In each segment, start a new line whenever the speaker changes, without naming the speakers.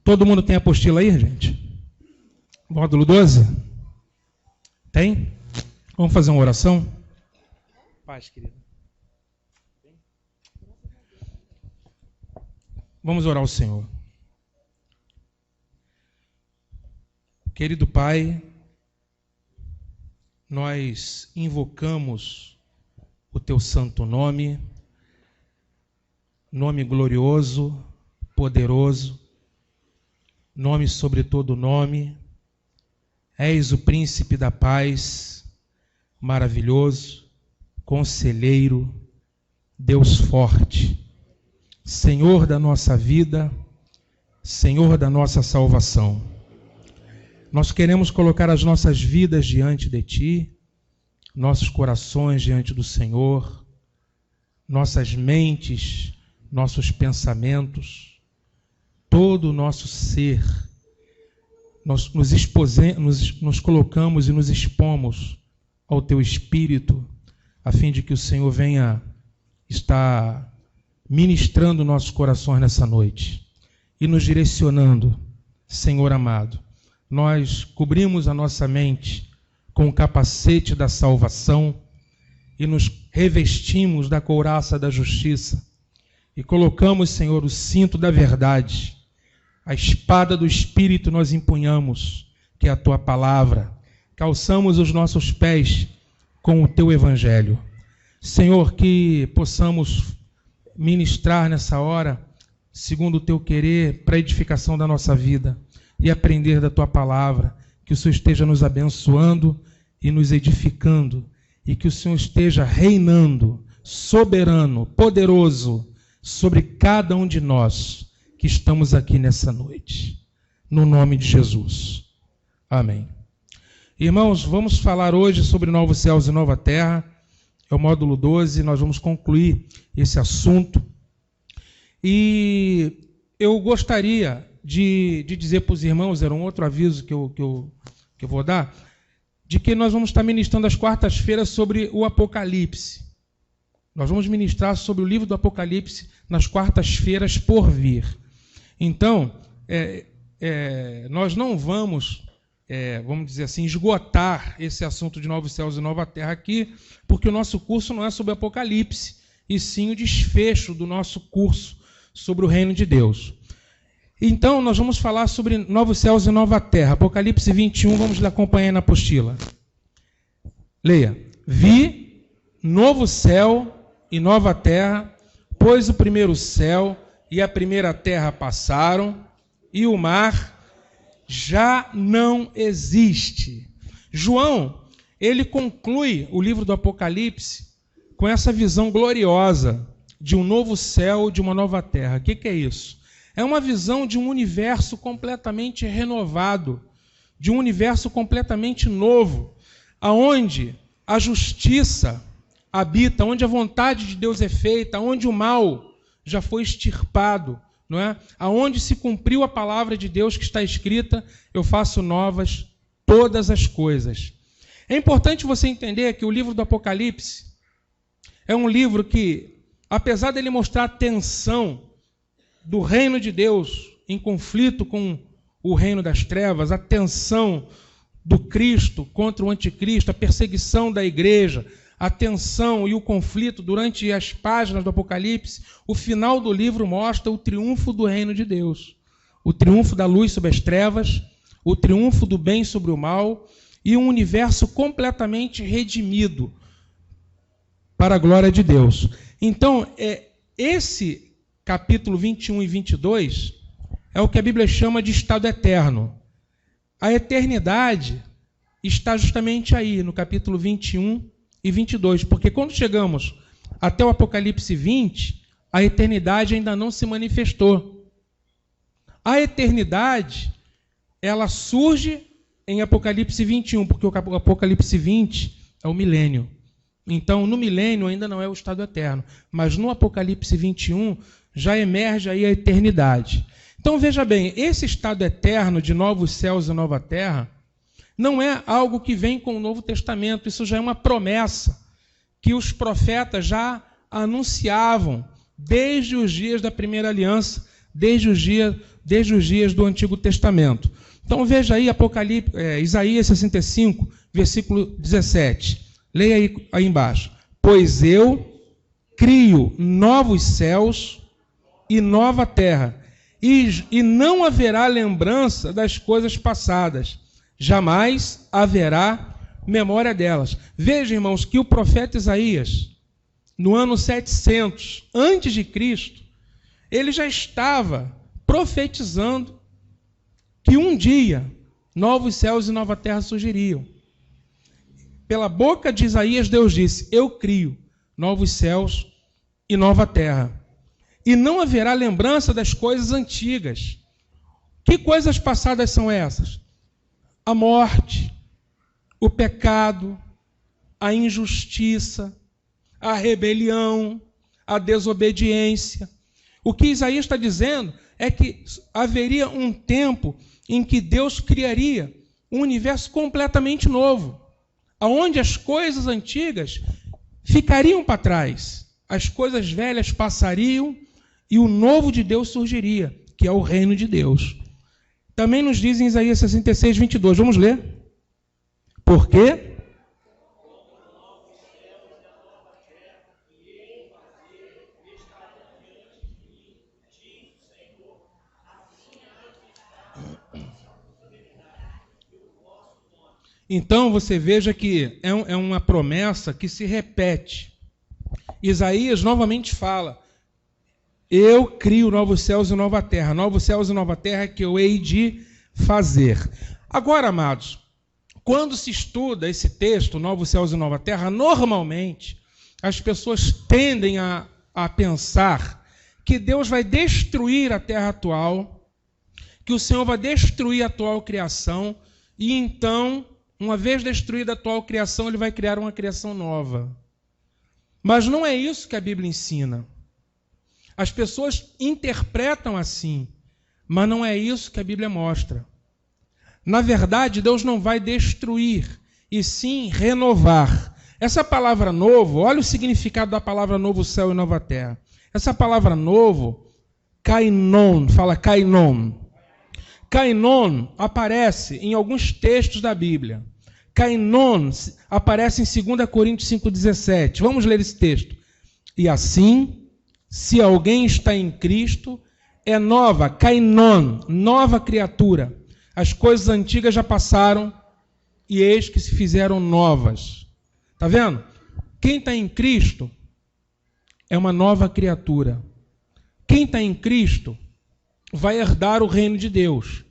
Todo mundo tem apostila aí, gente? Módulo 12? Tem? Vamos fazer uma oração? Paz, querido. Vamos orar ao Senhor. Querido Pai, nós invocamos o Teu santo nome, nome glorioso, poderoso, nome sobre todo nome. És o príncipe da paz, maravilhoso, conselheiro, Deus forte, Senhor da nossa vida, Senhor da nossa salvação. Nós queremos colocar as nossas vidas diante de Ti, nossos corações diante do Senhor, nossas mentes, nossos pensamentos, todo o nosso ser. Nós nos colocamos e nos expomos ao Teu Espírito, a fim de que o Senhor venha estar ministrando nossos corações nessa noite e nos direcionando, Senhor amado. Nós cobrimos a nossa mente com o capacete da salvação e nos revestimos da couraça da justiça e colocamos, Senhor, o cinto da verdade. A espada do Espírito nós empunhamos, que é a Tua palavra. Calçamos os nossos pés com o Teu Evangelho. Senhor, que possamos ministrar nessa hora, segundo o Teu querer, para a edificação da nossa vida e aprender da Tua palavra. Que o Senhor esteja nos abençoando e nos edificando, e que o Senhor esteja reinando, soberano, poderoso, sobre cada um de nós que estamos aqui nessa noite, no nome de Jesus. Amém. Irmãos, vamos falar hoje sobre novos céus e nova terra. É o módulo 12, nós vamos concluir esse assunto. E eu gostaria de dizer para os irmãos, era um outro aviso que eu vou dar, de que nós vamos estar ministrando às quartas-feiras sobre o Apocalipse. Nós vamos ministrar sobre o livro do Apocalipse nas quartas-feiras por vir. Então, nós não vamos, vamos dizer assim, esgotar esse assunto de novos céus e nova terra aqui, porque o nosso curso não é sobre Apocalipse, e sim o desfecho do nosso curso sobre o reino de Deus. Então, nós vamos falar sobre novos céus e nova terra. Apocalipse 21, vamos acompanhar na apostila. Leia. Vi novo céu e nova terra, pois o primeiro céu e a primeira terra passaram, e o mar já não existe. João, ele conclui o livro do Apocalipse com essa visão gloriosa de um novo céu, de uma nova terra. O que é isso? É uma visão de um universo completamente renovado, de um universo completamente novo, aonde a justiça habita, onde a vontade de Deus é feita, onde o mal já foi extirpado, não é? Aonde se cumpriu a palavra de Deus que está escrita, eu faço novas todas as coisas. É importante você entender que o livro do Apocalipse é um livro que, apesar dele mostrar a tensão do reino de Deus em conflito com o reino das trevas, a tensão do Cristo contra o anticristo, a perseguição da igreja, a tensão e o conflito durante as páginas do Apocalipse, o final do livro mostra o triunfo do reino de Deus, o triunfo da luz sobre as trevas, o triunfo do bem sobre o mal e um universo completamente redimido para a glória de Deus. Então, esse capítulo 21 e 22 é o que a Bíblia chama de estado eterno. A eternidade está justamente aí, no capítulo 21 e 22, porque quando chegamos até o Apocalipse 20, a eternidade ainda não se manifestou. A eternidade, ela surge em Apocalipse 21, porque o Apocalipse 20 é o milênio. Então, no milênio ainda não é o estado eterno, mas no Apocalipse 21 já emerge aí a eternidade. Então, veja bem, esse estado eterno de novos céus e nova terra não é algo que vem com o Novo Testamento, isso já é uma promessa que os profetas já anunciavam desde os dias da primeira aliança, desde os dias desde os dias do Antigo Testamento. Então veja aí Isaías 65, versículo 17. Leia aí embaixo. Pois eu crio novos céus e nova terra, e não haverá lembrança das coisas passadas, jamais haverá memória delas. Veja, irmãos, que o profeta Isaías, no ano 700 antes de Cristo, ele já estava profetizando que um dia novos céus e nova terra surgiriam. Pela boca de Isaías, Deus disse: eu crio novos céus e nova terra, e não haverá lembrança das coisas antigas. Que coisas passadas são essas? A morte, o pecado, a injustiça, a rebelião, a desobediência. O que Isaías está dizendo é que haveria um tempo em que Deus criaria um universo completamente novo, onde as coisas antigas ficariam para trás, as coisas velhas passariam e o novo de Deus surgiria, que é o reino de Deus. Também nos diz em Isaías 66, 22. Vamos ler? Porque então você veja que é uma promessa que se repete. Isaías novamente fala: eu crio novos céus e nova terra. Novos céus e nova terra que eu hei de fazer. Agora, amados, quando se estuda esse texto, novos céus e nova terra, normalmente as pessoas tendem a pensar que Deus vai destruir a terra atual, que o Senhor vai destruir a atual criação, e então, uma vez destruída a atual criação, ele vai criar uma criação nova. Mas não é isso que a Bíblia ensina. As pessoas interpretam assim, mas não é isso que a Bíblia mostra. Na verdade, Deus não vai destruir, e sim renovar. Essa palavra novo, olha o significado da palavra novo céu e nova terra. Essa palavra novo, kainon, fala kainon. Kainon aparece em alguns textos da Bíblia. Kainon aparece em 2 Coríntios 5,17. Vamos ler esse texto. E assim, se alguém está em Cristo, é nova, kainon, nova criatura. As coisas antigas já passaram e eis que se fizeram novas. Está vendo? Quem está em Cristo é uma nova criatura. Quem está em Cristo vai herdar o reino de Deus.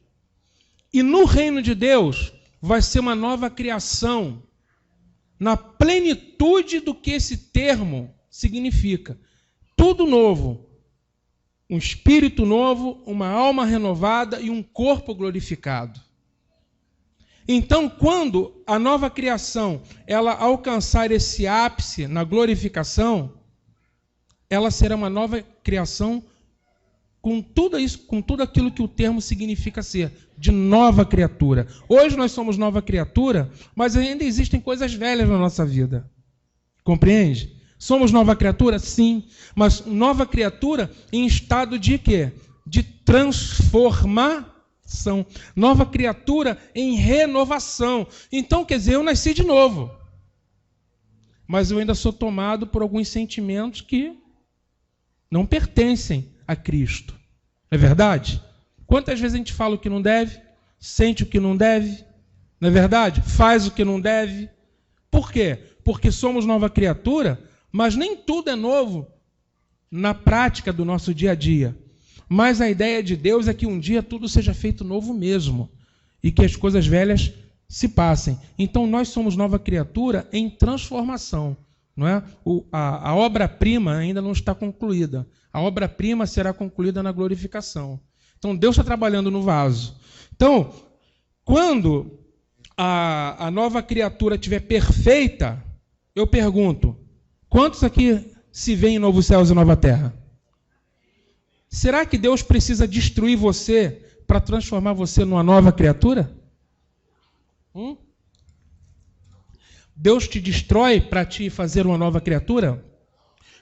E no reino de Deus vai ser uma nova criação, na plenitude do que esse termo significa. Tudo novo. Um espírito novo, uma alma renovada e um corpo glorificado. Então, quando a nova criação ela alcançar esse ápice na glorificação, ela será uma nova criação com tudo isso, com tudo aquilo que o termo significa ser, de nova criatura. Hoje nós somos nova criatura, mas ainda existem coisas velhas na nossa vida. Compreende? Somos nova criatura? Sim, mas nova criatura em estado de quê? De transformação. Nova criatura em renovação. Então, quer dizer, eu nasci de novo. Mas eu ainda sou tomado por alguns sentimentos que não pertencem a Cristo. Não é verdade? Quantas vezes a gente fala o que não deve, sente o que não deve, não é verdade? Faz o que não deve. Por quê? Porque somos nova criatura, mas nem tudo é novo na prática do nosso dia a dia. Mas a ideia de Deus é que um dia tudo seja feito novo mesmo e que as coisas velhas se passem. Então nós somos nova criatura em transformação. Não é? A obra-prima ainda não está concluída. A obra-prima será concluída na glorificação. Então Deus está trabalhando no vaso. Então, quando a nova criatura estiver perfeita, eu pergunto: quantos aqui se veem em novos céus e nova terra? Será que Deus precisa destruir você para transformar você numa nova criatura? Deus te destrói para te fazer uma nova criatura?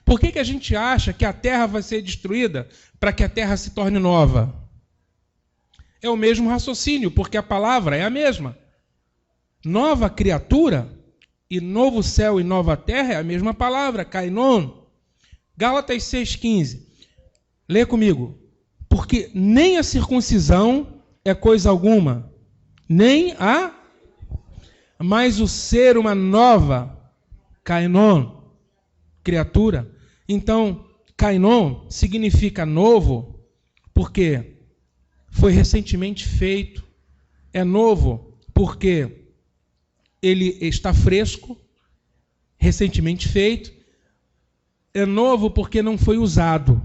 Por que a gente acha que a terra vai ser destruída para que a terra se torne nova? é o mesmo raciocínio, porque a palavra é a mesma. Nova criatura e novo céu e nova terra é a mesma palavra, kainon. Gálatas 6,15. Lê comigo. Porque nem a circuncisão é coisa alguma, nem a... mas o ser uma nova, kainon, criatura. Então, kainon significa novo, porque foi recentemente feito. É novo porque ele está fresco, recentemente feito. É novo porque não foi usado.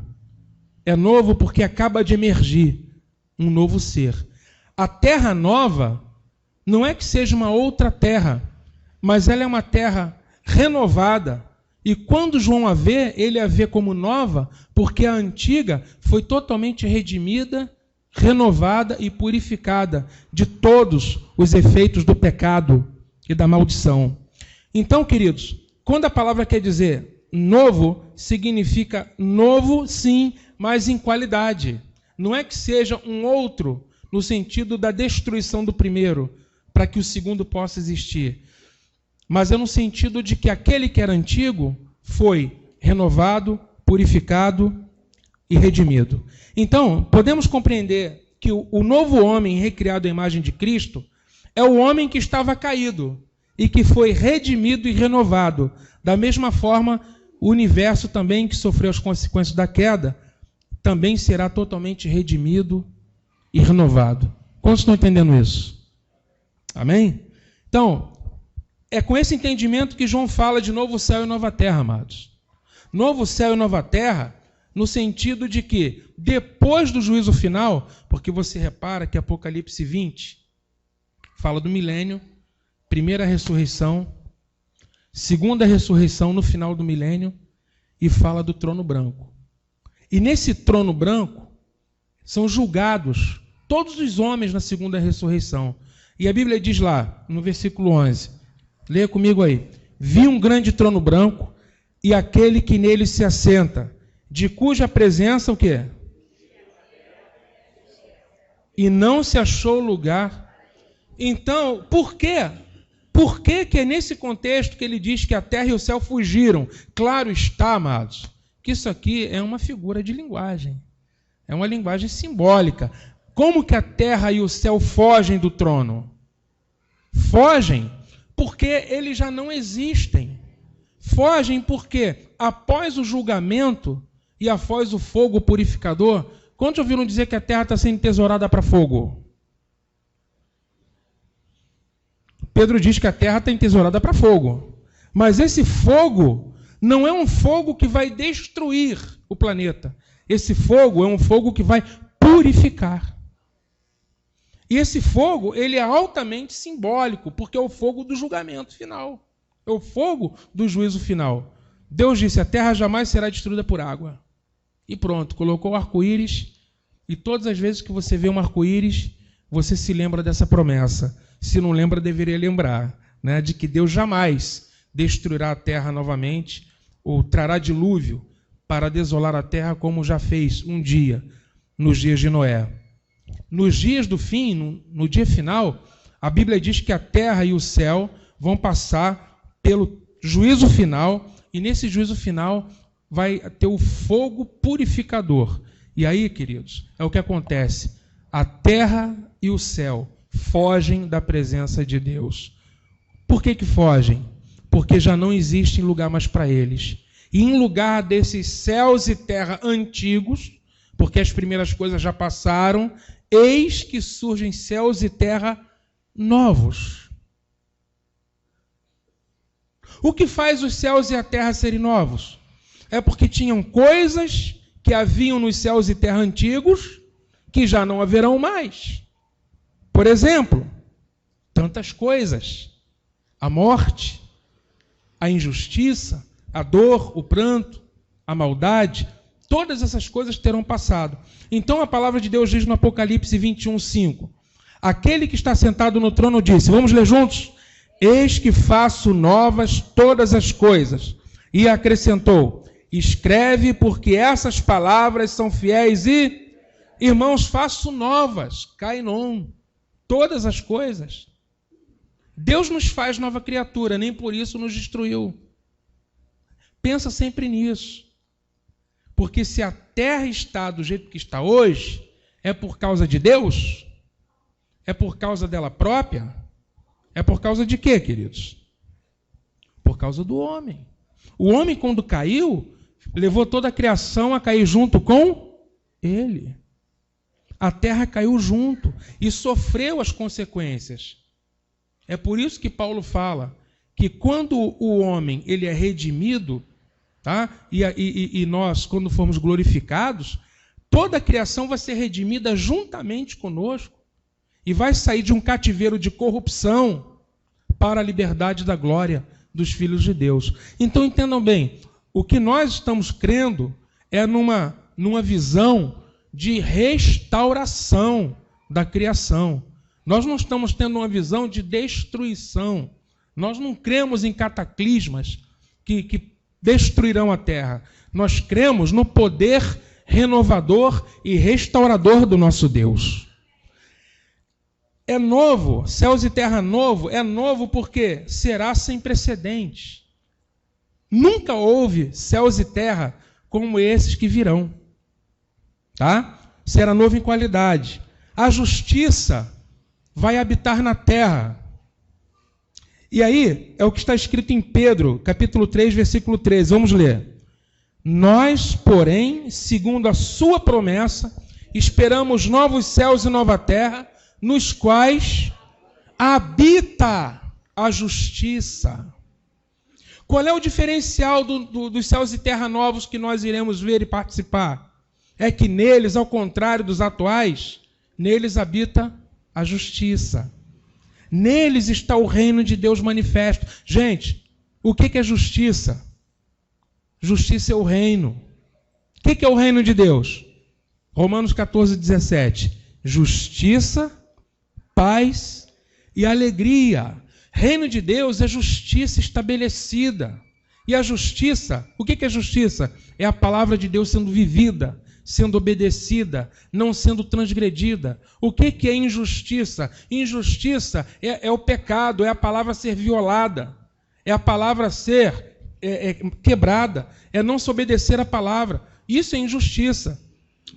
É novo porque acaba de emergir um novo ser. A terra nova não é que seja uma outra terra, mas ela é uma terra renovada. E quando João a vê, ele a vê como nova, porque a antiga foi totalmente redimida, renovada e purificada de todos os efeitos do pecado e da maldição. Então, queridos, quando a palavra quer dizer novo, significa novo, sim, mas em qualidade. Não é que seja um outro no sentido da destruição do primeiro, para que o segundo possa existir. Mas é no sentido de que aquele que era antigo foi renovado, purificado e redimido. Então, podemos compreender que o novo homem recriado à imagem de Cristo é o homem que estava caído e que foi redimido e renovado. Da mesma forma, o universo também que sofreu as consequências da queda também será totalmente redimido e renovado. Quantos estão entendendo isso? Amém? Então, é com esse entendimento que João fala de novo céu e nova terra, amados. Novo céu e nova terra, no sentido de que, depois do juízo final, porque você repara que Apocalipse 20 fala do milênio, primeira ressurreição, segunda ressurreição no final do milênio, e fala do trono branco. E nesse trono branco são julgados todos os homens na segunda ressurreição. E a Bíblia diz lá, no versículo 11, leia comigo aí: vi um grande trono branco e aquele que nele se assenta, de cuja presença o quê? E não se achou lugar. Então, por quê? Por que é nesse contexto que ele diz que a terra e o céu fugiram? Claro está, amados, que isso aqui é uma figura de linguagem. É uma linguagem simbólica. Como que a terra e o céu fogem do trono? Fogem porque eles já não existem. Fogem porque, após o julgamento e após o fogo purificador, quantos ouviram dizer que a terra está sendo tesourada para fogo? Pedro diz que a terra está entesourada para fogo. Mas esse fogo não é um fogo que vai destruir o planeta. Esse fogo é um fogo que vai purificar. E esse fogo, ele é altamente simbólico, porque é o fogo do julgamento final. É o fogo do juízo final. Deus disse: a terra jamais será destruída por água. E pronto, colocou o arco-íris, e todas as vezes que você vê um arco-íris, você se lembra dessa promessa. Se não lembra, deveria lembrar, né, de que Deus jamais destruirá a terra novamente, ou trará dilúvio para desolar a terra, como já fez um dia, nos dias de Noé. Nos dias do fim, no dia final, a Bíblia diz que a terra e o céu vão passar pelo juízo final, e nesse juízo final vai ter o fogo purificador. E aí, queridos, é o que acontece. A terra e o céu fogem da presença de Deus. Por que fogem? Porque já não existe lugar mais para eles. E em lugar desses céus e terra antigos, porque as primeiras coisas já passaram, eis que surgem céus e terra novos. O que faz os céus e a terra serem novos? É porque tinham coisas que haviam nos céus e terra antigos que já não haverão mais. Por exemplo, tantas coisas: a morte, a injustiça, a dor, o pranto, a maldade, todas essas coisas terão passado. Então a palavra de Deus diz no Apocalipse 21:5, aquele que está sentado no trono disse, vamos ler juntos? Eis que faço novas todas as coisas. E acrescentou, escreve, porque essas palavras são fiéis e Irmãos, faço novas, kainon, todas as coisas. Deus nos faz nova criatura, nem por isso nos destruiu. Pensa sempre nisso. Porque se a terra está do jeito que está hoje, é por causa de Deus? É por causa dela própria? É por causa de quê, queridos? Por causa do homem. O homem, quando caiu, levou toda a criação a cair junto com ele. A terra caiu junto e sofreu as consequências. É por isso que Paulo fala que quando o homem ele é redimido, tá? E nós, quando formos glorificados, toda a criação vai ser redimida juntamente conosco e vai sair de um cativeiro de corrupção para a liberdade da glória dos filhos de Deus. Então entendam bem, o que nós estamos crendo é numa visão de restauração da criação. Nós não estamos tendo uma visão de destruição. Nós não cremos em cataclismas que destruirão a terra. Nós cremos no poder renovador e restaurador do nosso Deus. É novo, céus e terra novo, é novo porque será sem precedentes. Nunca houve céus e terra como esses que virão. Tá? Será novo em qualidade. A justiça vai habitar na terra. E aí, é o que está escrito em Pedro, capítulo 3, versículo 13. Vamos ler. Nós, porém, segundo a sua promessa, esperamos novos céus e nova terra, nos quais habita a justiça. Qual é o diferencial dos céus e terra novos que nós iremos ver e participar? É que neles, ao contrário dos atuais, neles habita a justiça. Neles está o reino de Deus manifesto. Gente, o que é justiça? Justiça é o reino. O que é o reino de Deus? Romanos 14, 17. Justiça, paz e alegria. Reino de Deus é justiça estabelecida. E a justiça, o que é justiça? É a palavra de Deus sendo vivida, sendo obedecida, não sendo transgredida. O que é injustiça? Injustiça é o pecado, é a palavra ser violada, é a palavra ser quebrada, é não se obedecer à palavra. Isso é injustiça.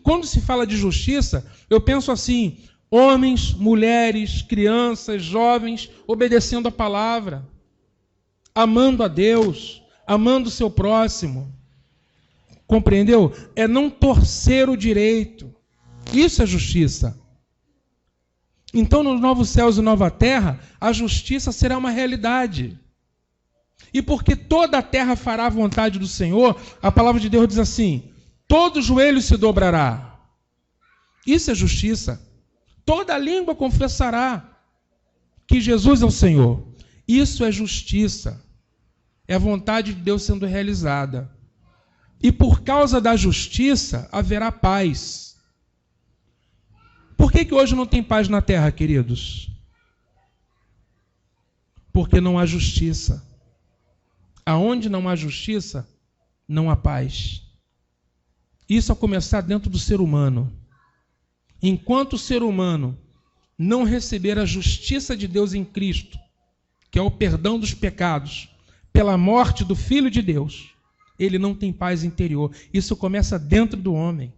Quando se fala de justiça, eu penso assim, homens, mulheres, crianças, jovens, obedecendo a palavra, amando a Deus, amando o seu próximo. Compreendeu? É não torcer o direito. Isso é justiça. Então, nos novos céus e nova terra, a justiça será uma realidade. E porque toda a terra fará a vontade do Senhor, a palavra de Deus diz assim, todo joelho se dobrará. Isso é justiça. Toda língua confessará que Jesus é o Senhor. Isso é justiça. É a vontade de Deus sendo realizada. E por causa da justiça, haverá paz. Por que hoje não tem paz na terra, queridos? Porque não há justiça. Aonde não há justiça, não há paz. Isso a começar dentro do ser humano. Enquanto o ser humano não receber a justiça de Deus em Cristo, que é o perdão dos pecados, pela morte do Filho de Deus, ele não tem paz interior. Isso começa dentro do homem.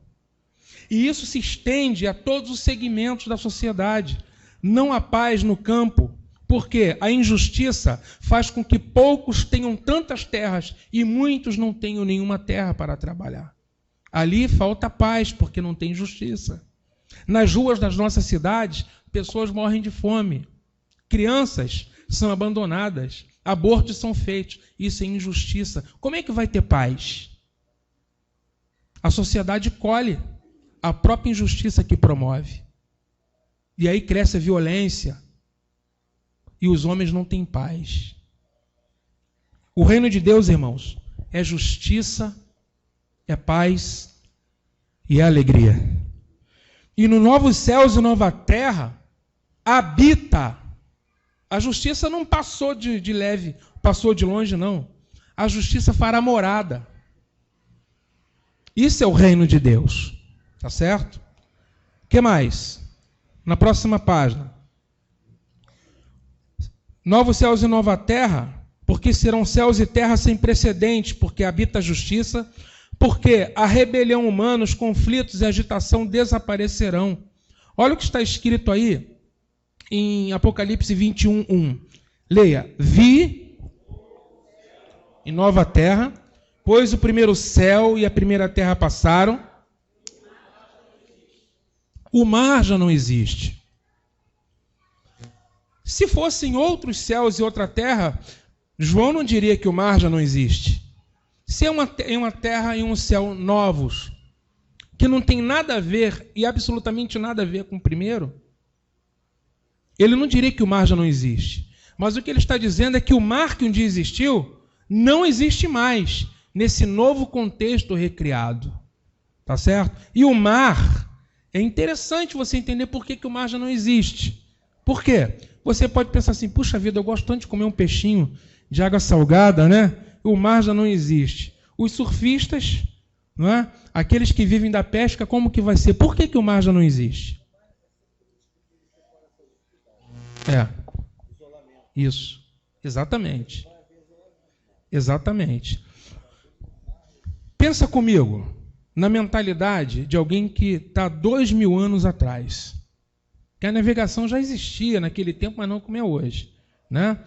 E isso se estende a todos os segmentos da sociedade. Não há paz no campo, porque a injustiça faz com que poucos tenham tantas terras e muitos não tenham nenhuma terra para trabalhar. Ali falta paz, porque não tem justiça. Nas ruas das nossas cidades, pessoas morrem de fome. Crianças são abandonadas. Abortos são feitos. Isso é injustiça. Como é que vai ter paz? A sociedade colhe a própria injustiça que promove. E aí cresce a violência. E os homens não têm paz. O reino de Deus, irmãos, é justiça, é paz e é alegria. E no novos céus e nova terra habita. A justiça não passou de leve, passou de longe, não. A justiça fará morada. Isso é o reino de Deus. Tá certo? O que mais? Na próxima página. Novos céus e nova terra, porque serão céus e terra sem precedentes, porque habita a justiça, porque a rebelião humana, os conflitos e a agitação desaparecerão. Olha o que está escrito aí em Apocalipse 21:1. Leia. Vi em nova terra, pois o primeiro céu e a primeira terra passaram. O mar já não existe. Se fossem outros céus e outra terra, João não diria que o mar já não existe. Se é uma terra e um céu novos, que não tem nada a ver, e absolutamente nada a ver com o primeiro, ele não diria que o mar já não existe. Mas o que ele está dizendo é que o mar que um dia existiu, não existe mais, nesse novo contexto recriado. Tá certo? E o mar, é interessante você entender por que o mar já não existe. Por quê? Você pode pensar assim, puxa vida, eu gosto tanto de comer um peixinho de água salgada, né? O mar já não existe. Os surfistas, não é? Aqueles que vivem da pesca, como que vai ser? Por que o mar já não existe? Isso. Exatamente. Exatamente. Pensa comigo na mentalidade de alguém que está 2000 anos atrás. Que a navegação já existia naquele tempo, mas não como é hoje, né?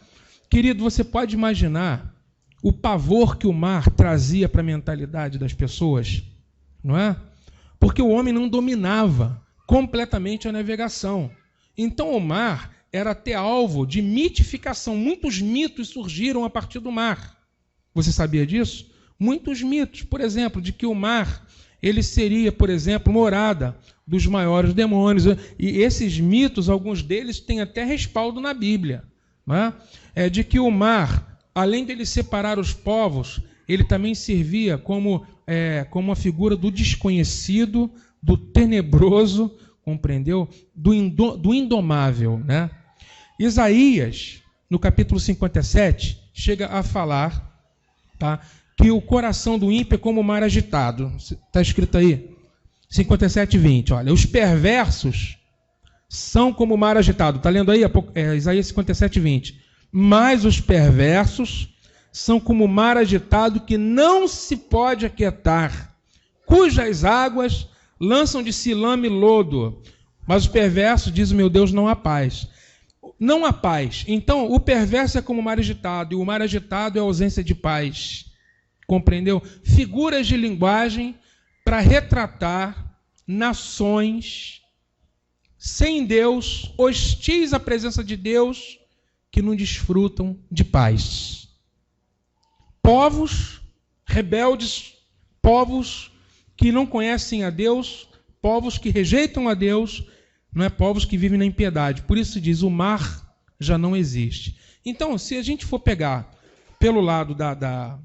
Querido, você pode imaginar o pavor que o mar trazia para a mentalidade das pessoas, não é? Porque o homem não dominava completamente a navegação. Então o mar era até alvo de mitificação. Muitos mitos surgiram a partir do mar. Você sabia disso? Muitos mitos, por exemplo, de que o mar ele seria, por exemplo, morada dos maiores demônios. E esses mitos, alguns deles, têm até respaldo na Bíblia. Não é? De que o mar, além de ele separar os povos, ele também servia como uma figura do desconhecido, do tenebroso, compreendeu? Do indomável. Né? Isaías, no capítulo 57, chega a falar, tá, que o coração do ímpio é como o mar agitado. Está escrito aí, 57:20. Olha, os perversos são como o mar agitado. Está lendo aí? Isaías 57:20. Mas os perversos são como o mar agitado que não se pode aquietar, cujas águas lançam de si lama e lodo. Mas os perversos, diz o meu Deus, não há paz. Não há paz. Então, o perverso é como o mar agitado, e o mar agitado é a ausência de paz. Compreendeu? Figuras de linguagem para retratar nações sem Deus, hostis à presença de Deus, que não desfrutam de paz. Povos rebeldes, povos que não conhecem a Deus, povos que rejeitam a Deus, não é, povos que vivem na impiedade. Por isso diz, o mar já não existe. Então, se a gente for pegar pelo lado da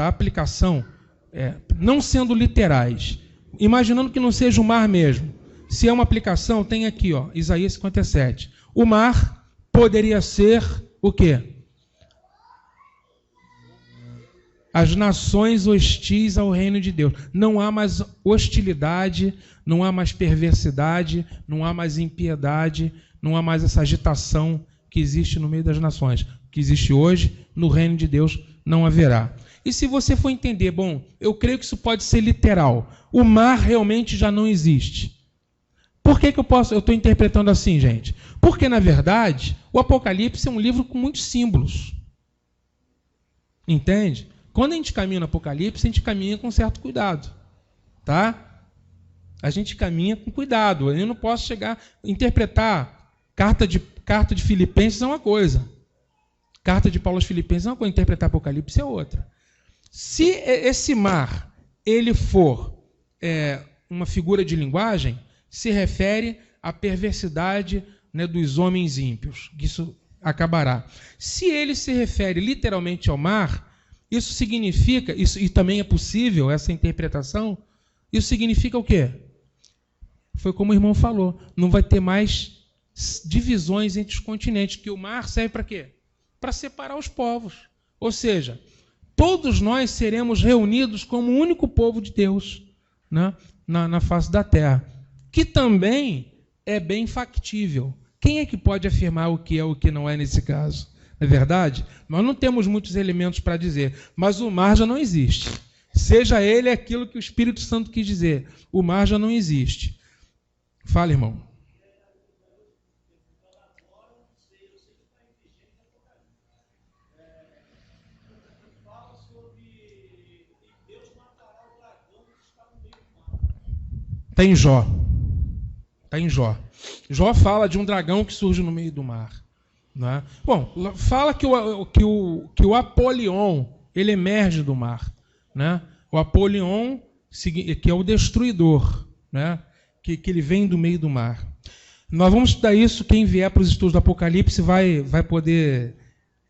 aplicação, não sendo literais, imaginando que não seja o mar mesmo, se é uma aplicação, tem aqui, ó, Isaías 57. O mar poderia ser o quê? As nações hostis ao reino de Deus. Não há mais hostilidade, não há mais perversidade, não há mais impiedade, não há mais essa agitação que existe no meio das nações. Que existe hoje, no reino de Deus não haverá. E se você for entender, bom, eu creio que isso pode ser literal. O mar realmente já não existe. Por que eu estou interpretando assim, gente? Porque, na verdade, o Apocalipse é um livro com muitos símbolos. Entende? Quando a gente caminha no Apocalipse, a gente caminha com certo cuidado. Tá? A gente caminha com cuidado. Eu não posso interpretar carta de Filipenses é uma coisa. Carta de Paulo aos Filipenses é uma coisa. Interpretar Apocalipse é outra. Se esse mar ele for uma figura de linguagem, se refere à perversidade, né, dos homens ímpios. Isso acabará. Se ele se refere literalmente ao mar, isso significa, e também é possível essa interpretação, isso significa o quê? Foi como o irmão falou, não vai ter mais divisões entre os continentes, que o mar serve para quê? Para separar os povos. Ou seja, todos nós seremos reunidos como um único povo de Deus, né, na face da terra. que também é bem factível. Quem é que pode afirmar o que é o que não é nesse caso? Não é verdade? Nós não temos muitos elementos para dizer, mas o mar já não existe. Seja ele aquilo que o Espírito Santo quis dizer, o mar já não existe. Fala, irmão. Está em Jó. Está em Jó. Jó fala de um dragão que surge no meio do mar. Não é? Bom, fala que o Apolion ele emerge do mar. Né? O Apolion, que é o destruidor, né? que ele vem do meio do mar. Nós vamos estudar isso, quem vier para os estudos do Apocalipse vai poder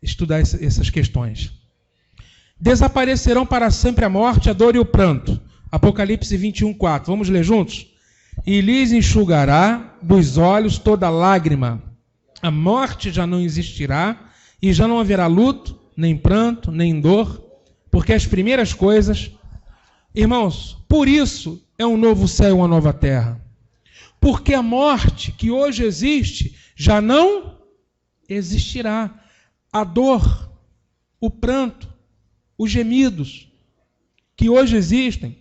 estudar essas questões. Desaparecerão para sempre a morte, a dor e o pranto. Apocalipse 21:4. Vamos ler juntos? E lhes enxugará dos olhos toda lágrima. A morte já não existirá, e já não haverá luto, nem pranto, nem dor, porque as primeiras coisas... Irmãos, por isso é um novo céu e uma nova terra. Porque a morte que hoje existe já não existirá. A dor, o pranto, os gemidos que hoje existem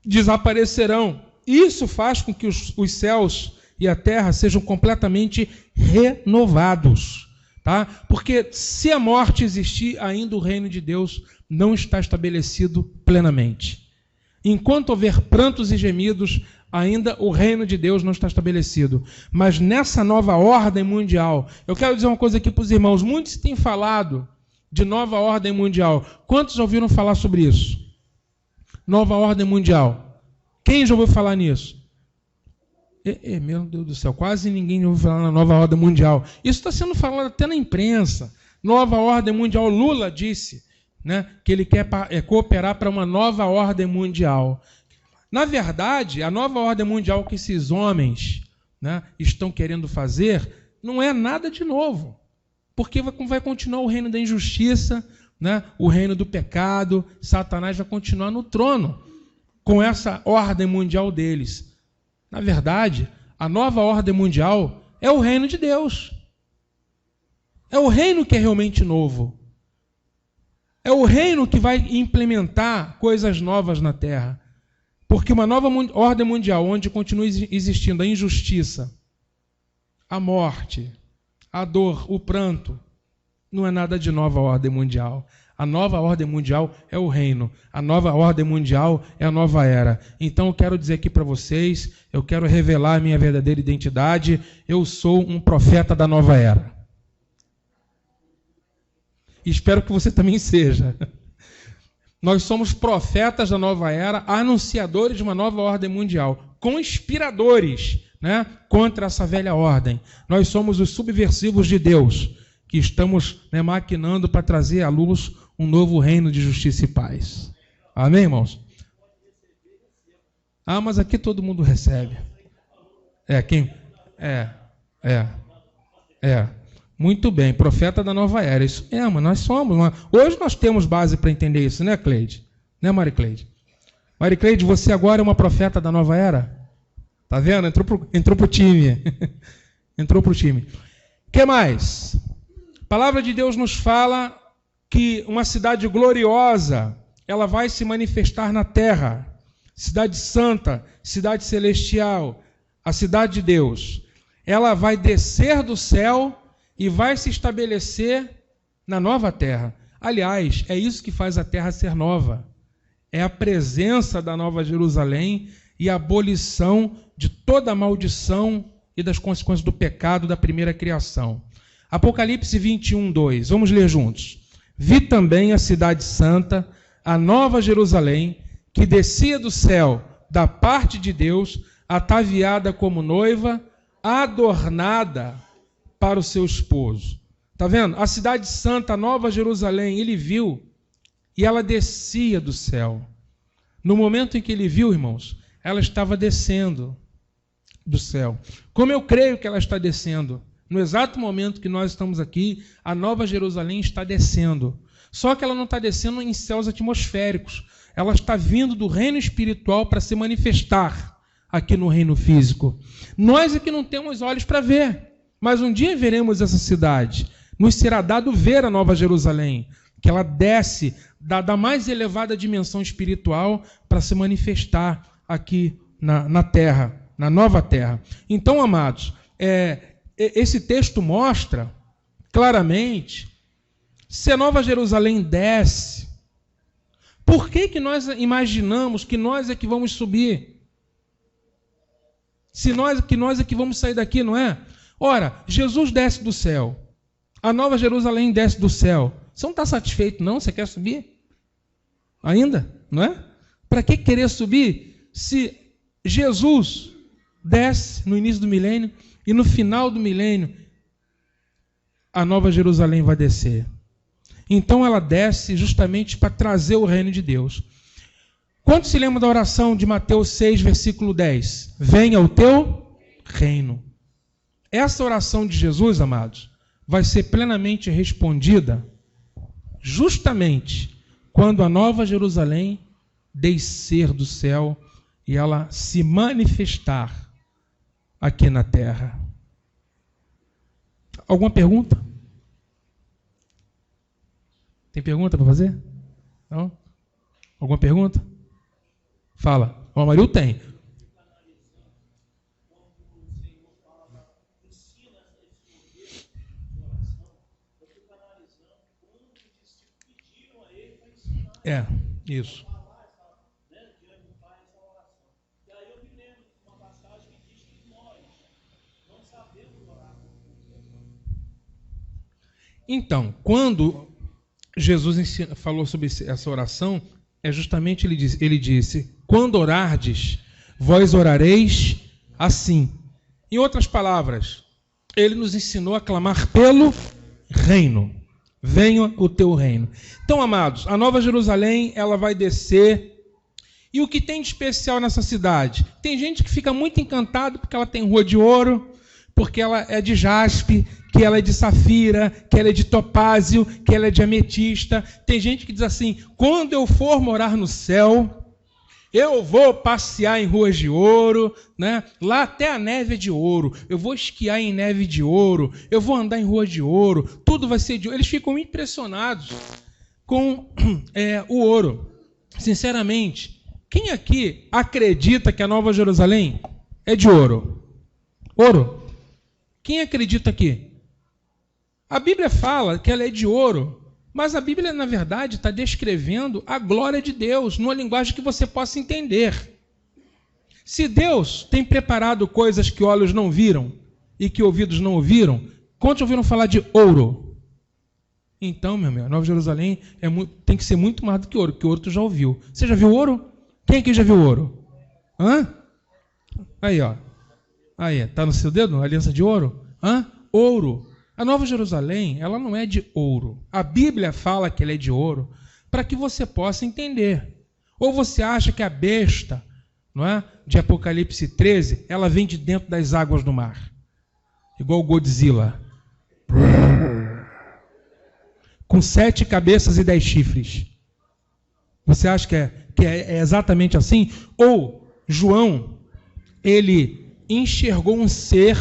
desaparecerão. Isso faz com que os céus e a terra sejam completamente renovados. Tá? Porque se a morte existir, ainda o reino de Deus não está estabelecido plenamente. Enquanto houver prantos e gemidos, ainda o reino de Deus não está estabelecido. Mas nessa nova ordem mundial, eu quero dizer uma coisa aqui para os irmãos, muitos têm falado de nova ordem mundial. Quantos já ouviram falar sobre isso? Nova ordem mundial. Quem já ouviu falar nisso? Meu Deus do céu, quase ninguém ouviu falar na nova ordem mundial. Isso está sendo falado até na imprensa. Nova ordem mundial. Lula disse, né, que ele quer cooperar para uma nova ordem mundial. Na verdade, a nova ordem mundial que esses homens, né, estão querendo fazer não é nada de novo. Porque vai continuar o reino da injustiça, né, o reino do pecado, Satanás vai continuar no trono com essa ordem mundial deles. Na verdade, a nova ordem mundial é o reino de Deus. É o reino que é realmente novo. É o reino que vai implementar coisas novas na terra. Porque uma nova ordem mundial, onde continua existindo a injustiça, a morte, a dor, o pranto, não é nada de nova ordem mundial. A nova ordem mundial é o reino. A nova ordem mundial é a nova era. Então eu quero dizer aqui para vocês, eu quero revelar a minha verdadeira identidade. Eu sou um profeta da nova era. E espero que você também seja. Nós somos profetas da nova era, anunciadores de uma nova ordem mundial, conspiradores, né, contra essa velha ordem. Nós somos os subversivos de Deus, que estamos, né, maquinando para trazer à luz um novo reino de justiça e paz. Amém, irmãos? Ah, mas aqui todo mundo recebe. Muito bem, profeta da nova era. Isso mesmo, nós somos. Hoje nós temos base para entender isso, né, Cleide? Né, Mari Cleide? Mari Cleide, você agora é uma profeta da nova era? Tá vendo? Entrou pro time. Entrou pro time. O que mais? A palavra de Deus nos fala que uma cidade gloriosa, ela vai se manifestar na terra. Cidade santa, cidade celestial, a cidade de Deus. Ela vai descer do céu e vai se estabelecer na nova terra. Aliás, é isso que faz a terra ser nova. É a presença da nova Jerusalém e a abolição de toda a maldição e das consequências do pecado da primeira criação. Apocalipse 21:2. Vamos ler juntos. Vi também a cidade santa, a nova Jerusalém, que descia do céu, da parte de Deus, ataviada como noiva, adornada para o seu esposo. Está vendo? A cidade santa, a nova Jerusalém, ele viu, e ela descia do céu. No momento em que ele viu, irmãos, ela estava descendo do céu. Como eu creio que ela está descendo? No exato momento que nós estamos aqui, a nova Jerusalém está descendo. Só que ela não está descendo em céus atmosféricos. Ela está vindo do reino espiritual para se manifestar aqui no reino físico. Nós é que não temos olhos para ver, mas um dia veremos essa cidade. Nos será dado ver a Nova Jerusalém, que ela desce da mais elevada dimensão espiritual para se manifestar aqui na terra, na nova terra. Então, amados, esse texto mostra claramente, se a Nova Jerusalém desce, por que nós imaginamos que nós é que vamos subir? Se nós é que vamos sair daqui, não é? Ora, Jesus desce do céu, a Nova Jerusalém desce do céu. Você não está satisfeito, não? Você quer subir? Ainda? Não é? Para que querer subir se Jesus desce no início do milênio e no final do milênio a Nova Jerusalém vai descer? Então ela desce justamente para trazer o reino de Deus. Quantos se lembram da oração de Mateus 6, versículo 10? Venha o teu reino. Essa oração de Jesus, amados, vai ser plenamente respondida justamente quando a Nova Jerusalém descer do céu e ela se manifestar aqui na terra. Alguma pergunta? Tem pergunta para fazer? Não? Alguma pergunta? Fala. O Amarildo tem. Isso. Então, quando Jesus falou sobre essa oração, justamente ele disse, quando orardes, vós orareis assim. Em outras palavras, ele nos ensinou a clamar pelo reino. Venha o teu reino. Então, amados, a Nova Jerusalém, ela vai descer. E o que tem de especial nessa cidade? Tem gente que fica muito encantado porque ela tem rua de ouro, porque ela é de jaspe, que ela é de safira, que ela é de topázio, que ela é de ametista. Tem gente que diz assim, quando eu for morar no céu, eu vou passear em ruas de ouro, né? Lá até a neve é de ouro, eu vou esquiar em neve de ouro, eu vou andar em rua de ouro, tudo vai ser de ouro. Eles ficam impressionados com o ouro. Sinceramente, quem aqui acredita que a Nova Jerusalém é de ouro? Ouro? Quem acredita aqui? A Bíblia fala que ela é de ouro, mas a Bíblia, na verdade, está descrevendo a glória de Deus, numa linguagem que você possa entender. Se Deus tem preparado coisas que olhos não viram e que ouvidos não ouviram, quantos ouviram falar de ouro? Então, meu amigo, a Nova Jerusalém tem que ser muito mais do que ouro, porque ouro tu já ouviu. Você já viu ouro? Quem aqui já viu ouro? Hã? Aí, ó. Aí, está no seu dedo? Aliança de ouro? Hã? Ouro. A Nova Jerusalém, ela não é de ouro. A Bíblia fala que ela é de ouro para que você possa entender. Ou você acha que a besta, não é, de Apocalipse 13, ela vem de dentro das águas do mar. Igual o Godzilla. Com 7 cabeças e 10 chifres. Você acha que é exatamente assim? Ou João, ele enxergou um ser,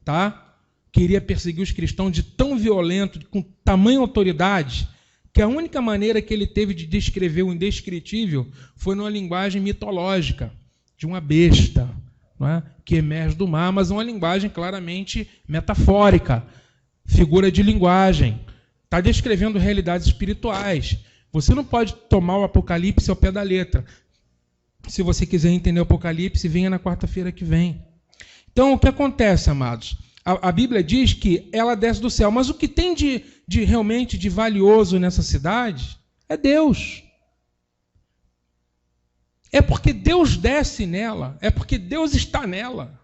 tá? Que iria perseguir os cristãos de tão violento, com tamanha autoridade, que a única maneira que ele teve de descrever o indescritível foi numa linguagem mitológica, de uma besta, não é? Que emerge do mar, mas uma linguagem claramente metafórica, figura de linguagem. Está descrevendo realidades espirituais. Você não pode tomar o Apocalipse ao pé da letra. Se você quiser entender o Apocalipse, venha na quarta-feira que vem. Então, o que acontece, amados? A Bíblia diz que ela desce do céu, mas o que tem de realmente de valioso nessa cidade é Deus. É porque Deus desce nela, é porque Deus está nela.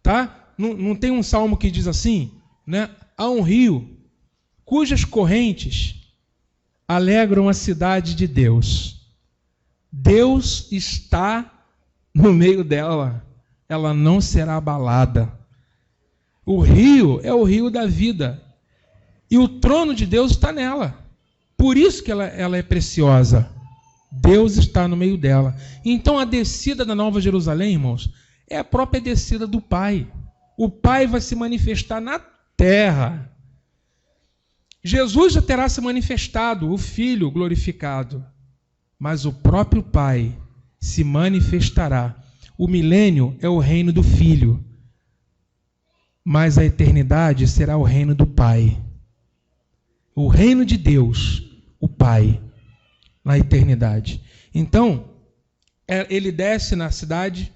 Tá? Não tem um salmo que diz assim, né? Há um rio cujas correntes alegram a cidade de Deus. Deus está no meio dela, ela não será abalada. O rio é o rio da vida. E o trono de Deus está nela. Por isso que ela é preciosa. Deus está no meio dela. Então a descida da Nova Jerusalém, irmãos, é a própria descida do Pai. O Pai vai se manifestar na terra. Jesus já terá se manifestado, o Filho glorificado. Mas o próprio Pai se manifestará. O milênio é o reino do Filho. Mas a eternidade será o reino do Pai. O reino de Deus, o Pai, na eternidade. Então, ele desce na cidade,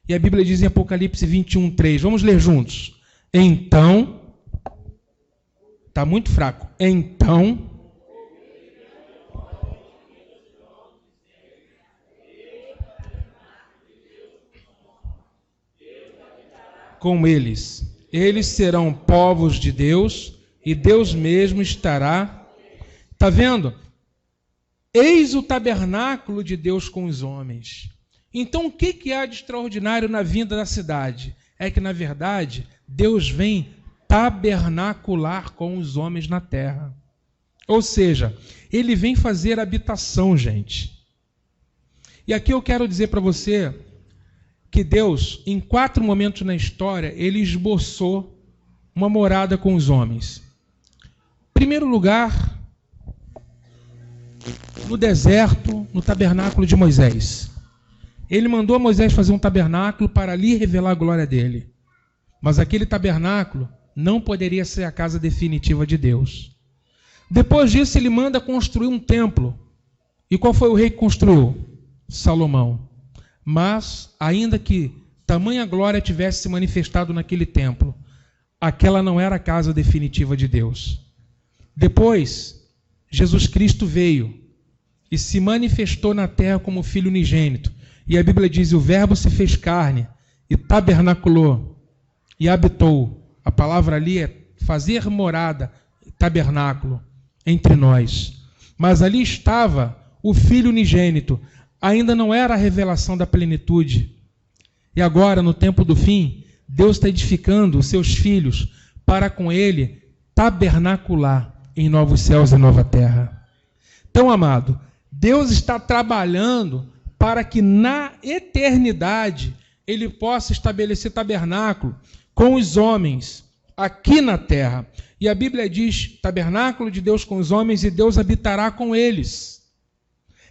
e a Bíblia diz em Apocalipse 21:3. Vamos ler juntos. Então, está muito fraco. Então, com eles serão povos de Deus, e Deus mesmo estará. Está vendo? Eis o tabernáculo de Deus com os homens. Então, o que há de extraordinário na vinda da cidade? É que, na verdade, Deus vem tabernacular com os homens na terra. Ou seja, ele vem fazer habitação, gente. E aqui eu quero dizer para você que Deus, em 4 momentos na história, ele esboçou uma morada com os homens. Em primeiro lugar, no deserto, no tabernáculo de Moisés. Ele mandou Moisés fazer um tabernáculo para ali revelar a glória dele. Mas aquele tabernáculo não poderia ser a casa definitiva de Deus. Depois disso, ele manda construir um templo. E qual foi o rei que construiu? Salomão. Mas, ainda que tamanha glória tivesse se manifestado naquele templo, aquela não era a casa definitiva de Deus. Depois, Jesus Cristo veio e se manifestou na terra como Filho unigênito. E a Bíblia diz, o Verbo se fez carne e tabernaculou e habitou. A palavra ali é fazer morada, tabernáculo, entre nós. Mas ali estava o Filho unigênito. Ainda não era a revelação da plenitude. E agora, no tempo do fim, Deus está edificando os seus filhos para com ele tabernacular em novos céus e nova terra. Então, amado, Deus está trabalhando para que na eternidade ele possa estabelecer tabernáculo com os homens aqui na terra. E a Bíblia diz, tabernáculo de Deus com os homens, e Deus habitará com eles.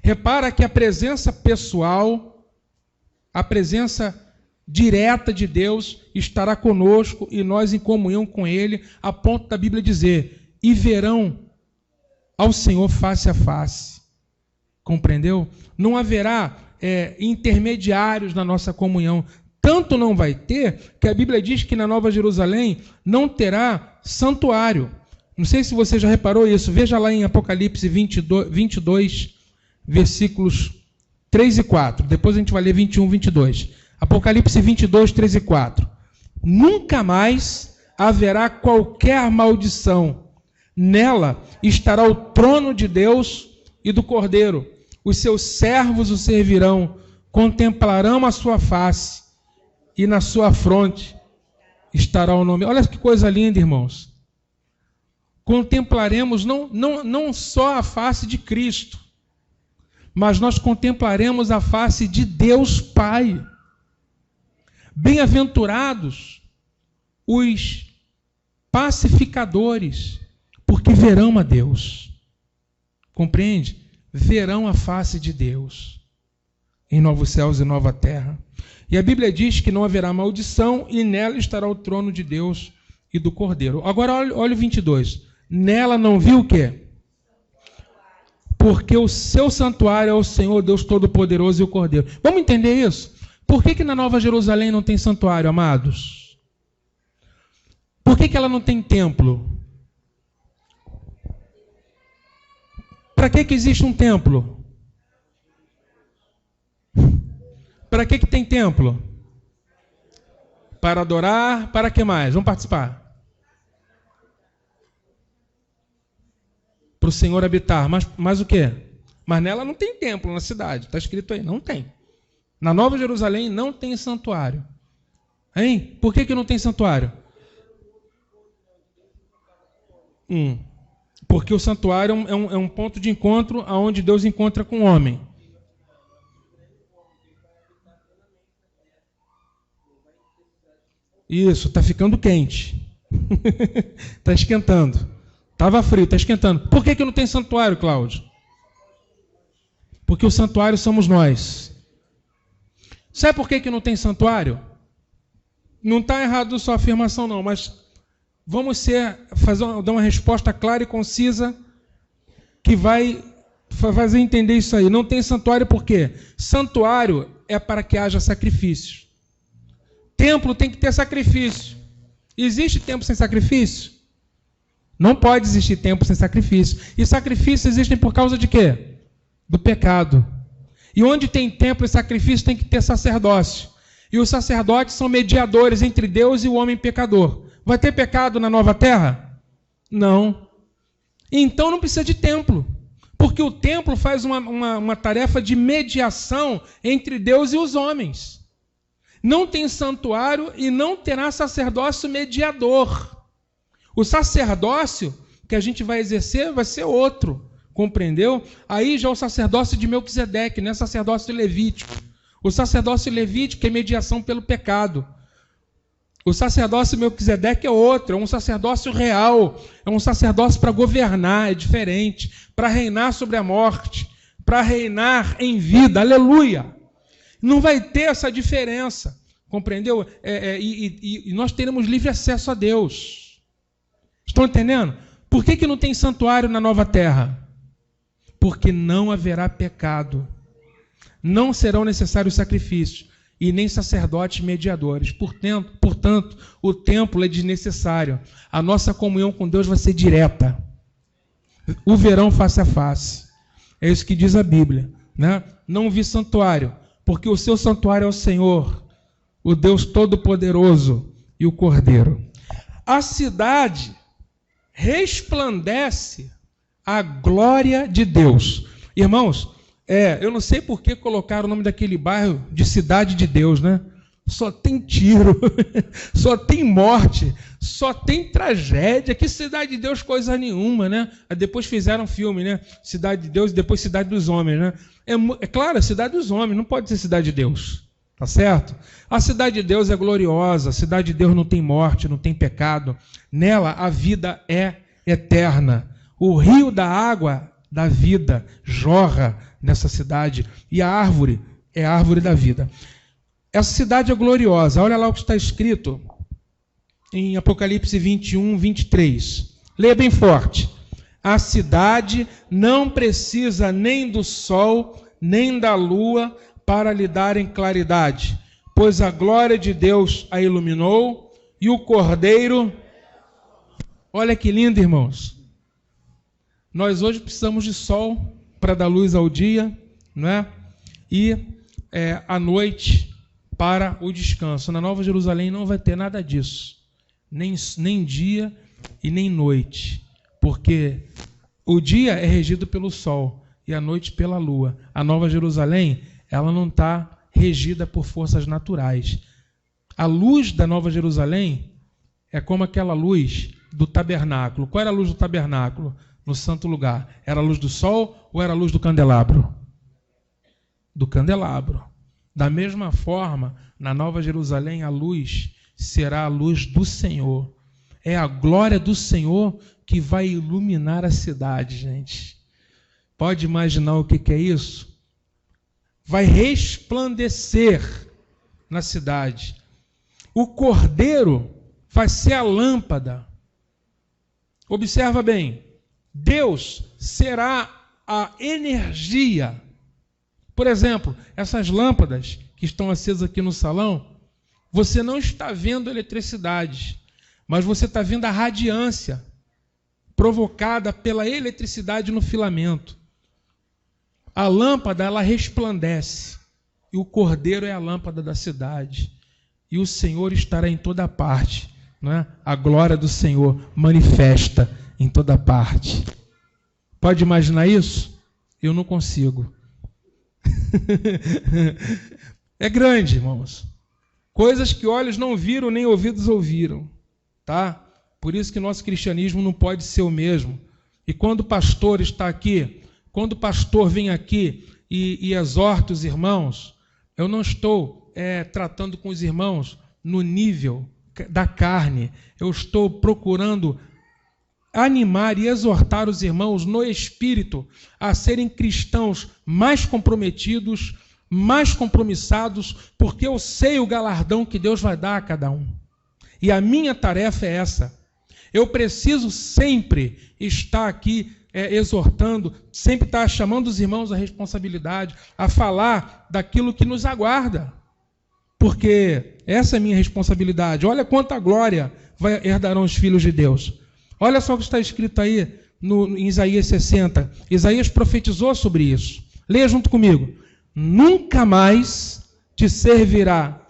Repara que a presença pessoal, a presença direta de Deus estará conosco e nós em comunhão com ele, a ponto da Bíblia dizer, e verão ao Senhor face a face. Compreendeu? Não haverá intermediários na nossa comunhão. Tanto não vai ter, que a Bíblia diz que na Nova Jerusalém não terá santuário. Não sei se você já reparou isso. Veja lá em Apocalipse 22, versículos 3 e 4. Depois a gente vai ler 21, 22. Apocalipse 22, 3 e 4. Nunca mais haverá qualquer maldição. Nela estará o trono de Deus e do Cordeiro. Os seus servos o servirão, contemplarão a sua face, e na sua fronte estará o nome. Olha que coisa linda, irmãos. Contemplaremos não só a face de Cristo, mas nós contemplaremos a face de Deus Pai. Bem-aventurados os pacificadores, porque verão a Deus. Compreende? Verão a face de Deus em novos céus e nova terra. E a Bíblia diz que não haverá maldição e nela estará o trono de Deus e do Cordeiro. Agora olha o 22. Nela não viu o quê? Porque o seu santuário é o Senhor Deus Todo-Poderoso e o Cordeiro. Vamos entender isso? Por que na Nova Jerusalém não tem santuário, amados? Por que ela não tem templo? Para que existe um templo? Para que tem templo? Para adorar, para que mais? Vamos participar. Para o Senhor habitar. Mas o quê? Mas nela não tem templo na cidade. Está escrito aí, não tem. Na Nova Jerusalém não tem santuário. Hein? Por que não tem santuário? Porque o santuário é um ponto de encontro onde Deus encontra com o homem. Isso, está ficando quente. Está esquentando. Estava frio, está esquentando. Por que não tem santuário, Cláudio? Porque o santuário somos nós. Sabe por que não tem santuário? Não está errado sua afirmação, não, mas vamos dar uma resposta clara e concisa que vai fazer entender isso aí. Não tem santuário por quê? Santuário é para que haja sacrifícios. Templo tem que ter sacrifício. Existe templo sem sacrifício? Não pode existir templo sem sacrifício. E sacrifícios existem por causa de quê? Do pecado. E onde tem templo e sacrifício tem que ter sacerdócio. E os sacerdotes são mediadores entre Deus e o homem pecador. Vai ter pecado na nova terra? Não. Então não precisa de templo. Porque o templo faz uma tarefa de mediação entre Deus e os homens. Não tem santuário e não terá sacerdócio mediador. O sacerdócio que a gente vai exercer vai ser outro. Compreendeu? Aí já é o sacerdócio de Melquisedeque, não é sacerdócio levítico. O sacerdócio levítico é mediação pelo pecado. O sacerdócio Melquisedeque é outro, é um sacerdócio real, é um sacerdócio para governar, é diferente, para reinar sobre a morte, para reinar em vida, aleluia. Não vai ter essa diferença, compreendeu? E nós teremos livre acesso a Deus. Estão entendendo? Por que não tem santuário na nova terra? Porque não haverá pecado. Não serão necessários sacrifícios e nem sacerdotes mediadores. Portanto, o templo é desnecessário. A nossa comunhão com Deus vai ser direta. O verão face a face. É isso que diz a Bíblia, né? Não vi santuário, porque o seu santuário é o Senhor, o Deus Todo-Poderoso e o Cordeiro. A cidade resplandece a glória de Deus. Irmãos, eu não sei por que colocaram o nome daquele bairro de Cidade de Deus, né? Só tem tiro, só tem morte, só tem tragédia. Que Cidade de Deus coisa nenhuma, né? Aí depois fizeram um filme, né? Cidade de Deus e depois Cidade dos Homens, né? É claro, é Cidade dos Homens, não pode ser Cidade de Deus, tá certo? A Cidade de Deus é gloriosa, a Cidade de Deus não tem morte, não tem pecado. Nela a vida é eterna. O rio da água da vida jorra nessa cidade e a árvore é a árvore da vida. Essa cidade é gloriosa. Olha lá o que está escrito em Apocalipse 21, 23. Leia bem forte. A cidade não precisa nem do sol, nem da lua para lhe darem claridade, pois a glória de Deus a iluminou e o Cordeiro... Olha que lindo, irmãos. Nós hoje precisamos de sol para dar luz ao dia, não é? E à noite para o descanso. Na Nova Jerusalém não vai ter nada disso, nem dia e nem noite, porque o dia é regido pelo sol e a noite pela lua. A Nova Jerusalém, ela não está regida por forças naturais. A luz da Nova Jerusalém é como aquela luz do tabernáculo. Qual era a luz do tabernáculo no santo lugar? Era a luz do sol ou era a luz do candelabro? Do candelabro. Da mesma forma, na Nova Jerusalém, a luz será a luz do Senhor. É a glória do Senhor que vai iluminar a cidade, gente. Pode imaginar o que é isso? Vai resplandecer na cidade. O Cordeiro vai ser a lâmpada. Observa bem. Deus será a energia. Por exemplo, essas lâmpadas que estão acesas aqui no salão, você não está vendo eletricidade, mas você está vendo a radiância provocada pela eletricidade no filamento. A lâmpada, ela resplandece, e o Cordeiro é a lâmpada da cidade, e o Senhor estará em toda parte, não é? A glória do Senhor manifesta em toda parte. Pode imaginar isso? Eu não consigo. É grande, irmãos. Coisas que olhos não viram, nem ouvidos ouviram. Tá? Por isso que nosso cristianismo não pode ser o mesmo. E quando o pastor está aqui, quando o pastor vem aqui e exorta os irmãos, eu não estou tratando com os irmãos no nível da carne. Eu estou procurando animar e exortar os irmãos no espírito a serem cristãos mais comprometidos, mais compromissados, porque eu sei o galardão que Deus vai dar a cada um. E a minha tarefa é essa. Eu preciso sempre estar aqui exortando, sempre estar chamando os irmãos à responsabilidade, a falar daquilo que nos aguarda. Porque essa é a minha responsabilidade. Olha quanta glória herdarão os filhos de Deus. Olha só o que está escrito aí em Isaías 60. Isaías profetizou sobre isso. Leia junto comigo. Nunca mais te servirá,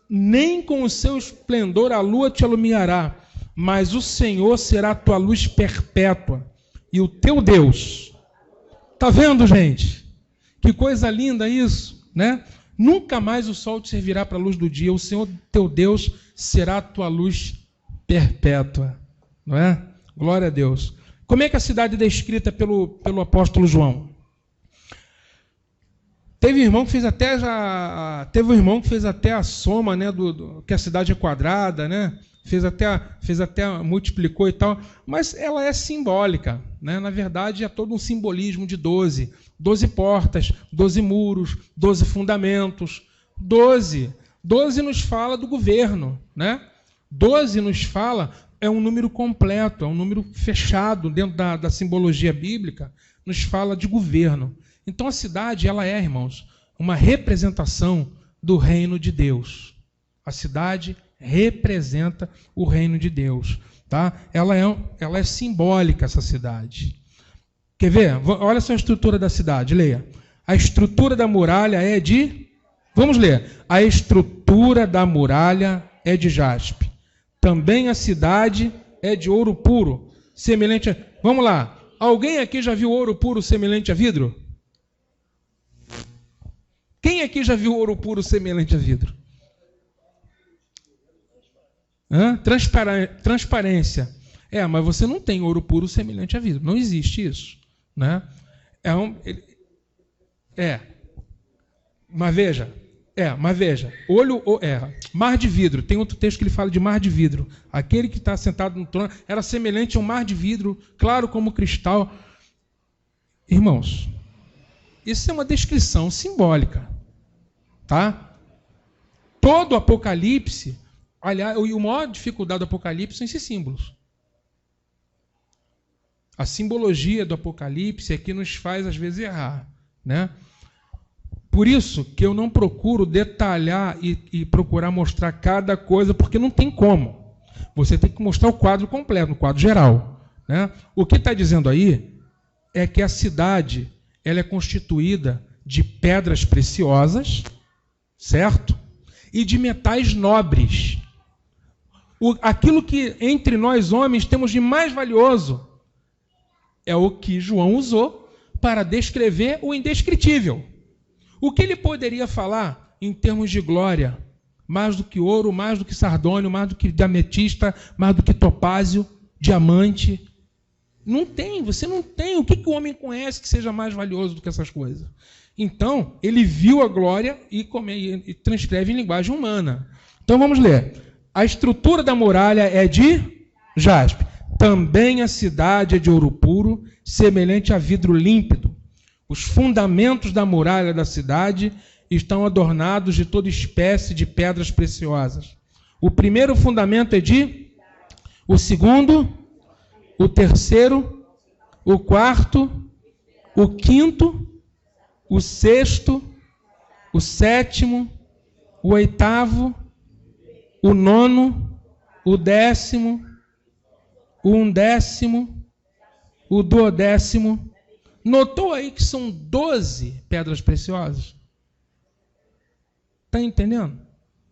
nem com o seu esplendor a lua te iluminará, mas o Senhor será a tua luz perpétua e o teu Deus. Está vendo, gente? Que coisa linda isso, né? Nunca mais o sol te servirá para a luz do dia, o Senhor teu Deus será a tua luz perpétua, não é? Glória a Deus. Como é que a cidade é descrita pelo apóstolo João? Teve um irmão que fez até a soma, né, que a cidade é quadrada, né? Fez até multiplicou e tal, mas ela é simbólica, né? Na verdade, é todo um simbolismo de 12 portas, 12 muros, 12 fundamentos. 12 nos fala do governo, né? 12 nos fala, é um número completo, é um número fechado dentro da simbologia bíblica, nos fala de governo. Então a cidade, ela é, irmãos, uma representação do reino de Deus. A cidade representa o reino de Deus, tá? Ela é simbólica, essa cidade. Quer ver? Olha só a estrutura da cidade, leia. A estrutura da muralha é de... Vamos ler. A estrutura da muralha é de jaspe. Também a cidade é de ouro puro, semelhante a... Vamos lá. Alguém aqui já viu ouro puro semelhante a vidro? Quem aqui já viu ouro puro semelhante a vidro? Transparência. Mas você não tem ouro puro semelhante a vidro. Não existe isso, né? Mas veja, mar de vidro. Tem outro texto que ele fala de mar de vidro. Aquele que está sentado no trono era semelhante a um mar de vidro, claro como cristal. Irmãos, isso é uma descrição simbólica, tá? Todo Apocalipse, aliás, a maior dificuldade do Apocalipse são esses símbolos. A simbologia do Apocalipse é que nos faz, às vezes, errar, né? Por isso que eu não procuro detalhar e procurar mostrar cada coisa, porque não tem como. Você tem que mostrar o quadro completo, o quadro geral, né? O que está dizendo aí é que a cidade ela é constituída de pedras preciosas, certo? E de metais nobres. Aquilo que entre nós homens temos de mais valioso é o que João usou para descrever o indescritível. O que ele poderia falar em termos de glória? Mais do que ouro, mais do que sardônio, mais do que ametista, mais do que topázio, diamante. Não tem, você não tem. O que o homem conhece que seja mais valioso do que essas coisas? Então, ele viu a glória e transcreve em linguagem humana. Então, vamos ler. A estrutura da muralha é de jaspe. Também a cidade é de ouro puro, semelhante a vidro límpido. Os fundamentos da muralha da cidade estão adornados de toda espécie de pedras preciosas. O primeiro fundamento é de... O segundo... O terceiro, o quarto, o quinto, o sexto, o sétimo, o oitavo, o nono, o 10º, o 11º, o 12º. Notou aí que são 12 pedras preciosas? Está entendendo?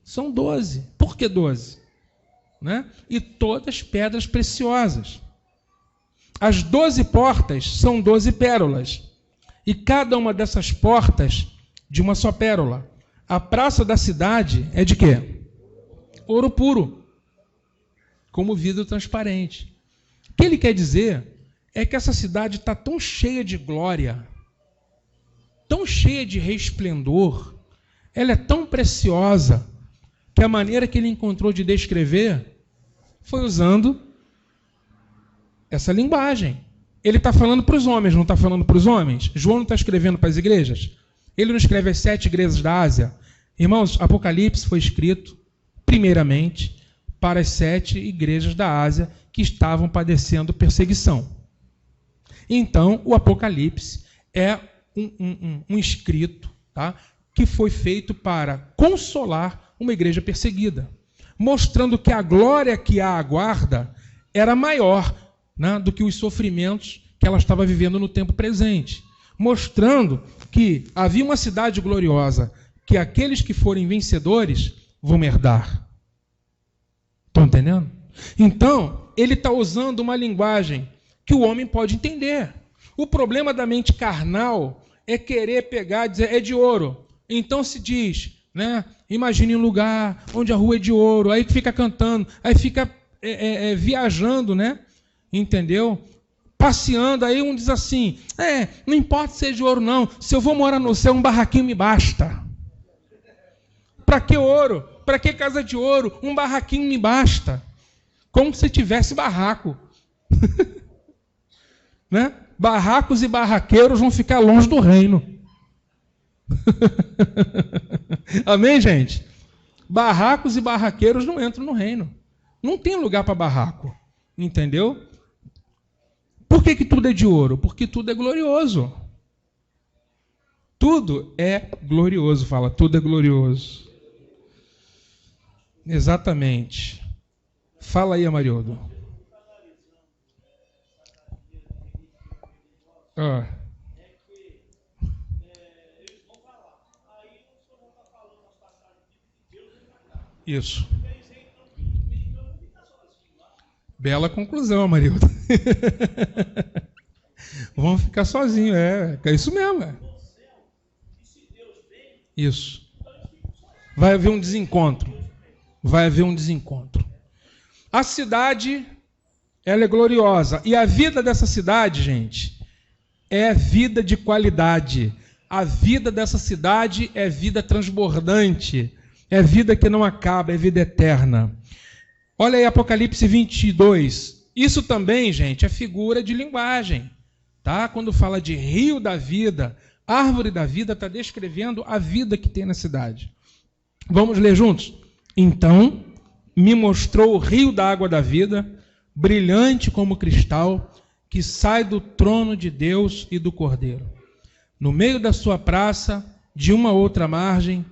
São 12. Por que 12? Né? E todas pedras preciosas. As 12 portas são 12 pérolas. E cada uma dessas portas de uma só pérola. A praça da cidade é de quê? Ouro puro. Como vidro transparente. O que ele quer dizer é que essa cidade está tão cheia de glória, tão cheia de resplendor, ela é tão preciosa, que a maneira que ele encontrou de descrever foi usando essa linguagem. Ele está falando para os homens, não está falando para os homens? João não está escrevendo para as igrejas? Ele não escreve as 7 igrejas da Ásia? Irmãos, Apocalipse foi escrito, primeiramente, para as 7 igrejas da Ásia que estavam padecendo perseguição. Então, o Apocalipse é um escrito, tá, que foi feito para consolar uma igreja perseguida, mostrando que a glória que a aguarda era maior, né, do que os sofrimentos que ela estava vivendo no tempo presente, mostrando que havia uma cidade gloriosa que aqueles que forem vencedores vão herdar. Estão entendendo? Então, ele está usando uma linguagem que o homem pode entender. O problema da mente carnal é querer pegar e dizer, é de ouro. Então se diz, né? Imagine um lugar onde a rua é de ouro, aí fica cantando, aí fica viajando, né? Entendeu? Passeando, aí um diz assim, não importa se é de ouro não, se eu vou morar no céu, um barraquinho me basta. Para que ouro? Para que casa de ouro? Um barraquinho me basta. Como se tivesse barraco. Né? Barracos e barraqueiros vão ficar longe do reino. Amém, gente? Barracos e barraqueiros não entram no reino. Não tem lugar para barraco. Entendeu? Por que tudo é de ouro? Porque tudo é glorioso. Tudo é glorioso, fala, tudo é glorioso. Exatamente. Fala aí, Amarildo. Isso. Bela conclusão, Amarildo. Vamos ficar sozinhos, é isso mesmo. Isso. Vai haver um desencontro. A cidade, ela é gloriosa. E a vida dessa cidade, gente, é vida de qualidade. A vida dessa cidade é vida transbordante. É vida que não acaba, é vida eterna. Olha aí Apocalipse 22. Isso também, gente, é figura de linguagem. Tá? Quando fala de rio da vida, árvore da vida, está descrevendo a vida que tem na cidade. Vamos ler juntos? Então, me mostrou o rio da água da vida, brilhante como cristal, que sai do trono de Deus e do Cordeiro. No meio da sua praça, de uma outra margem,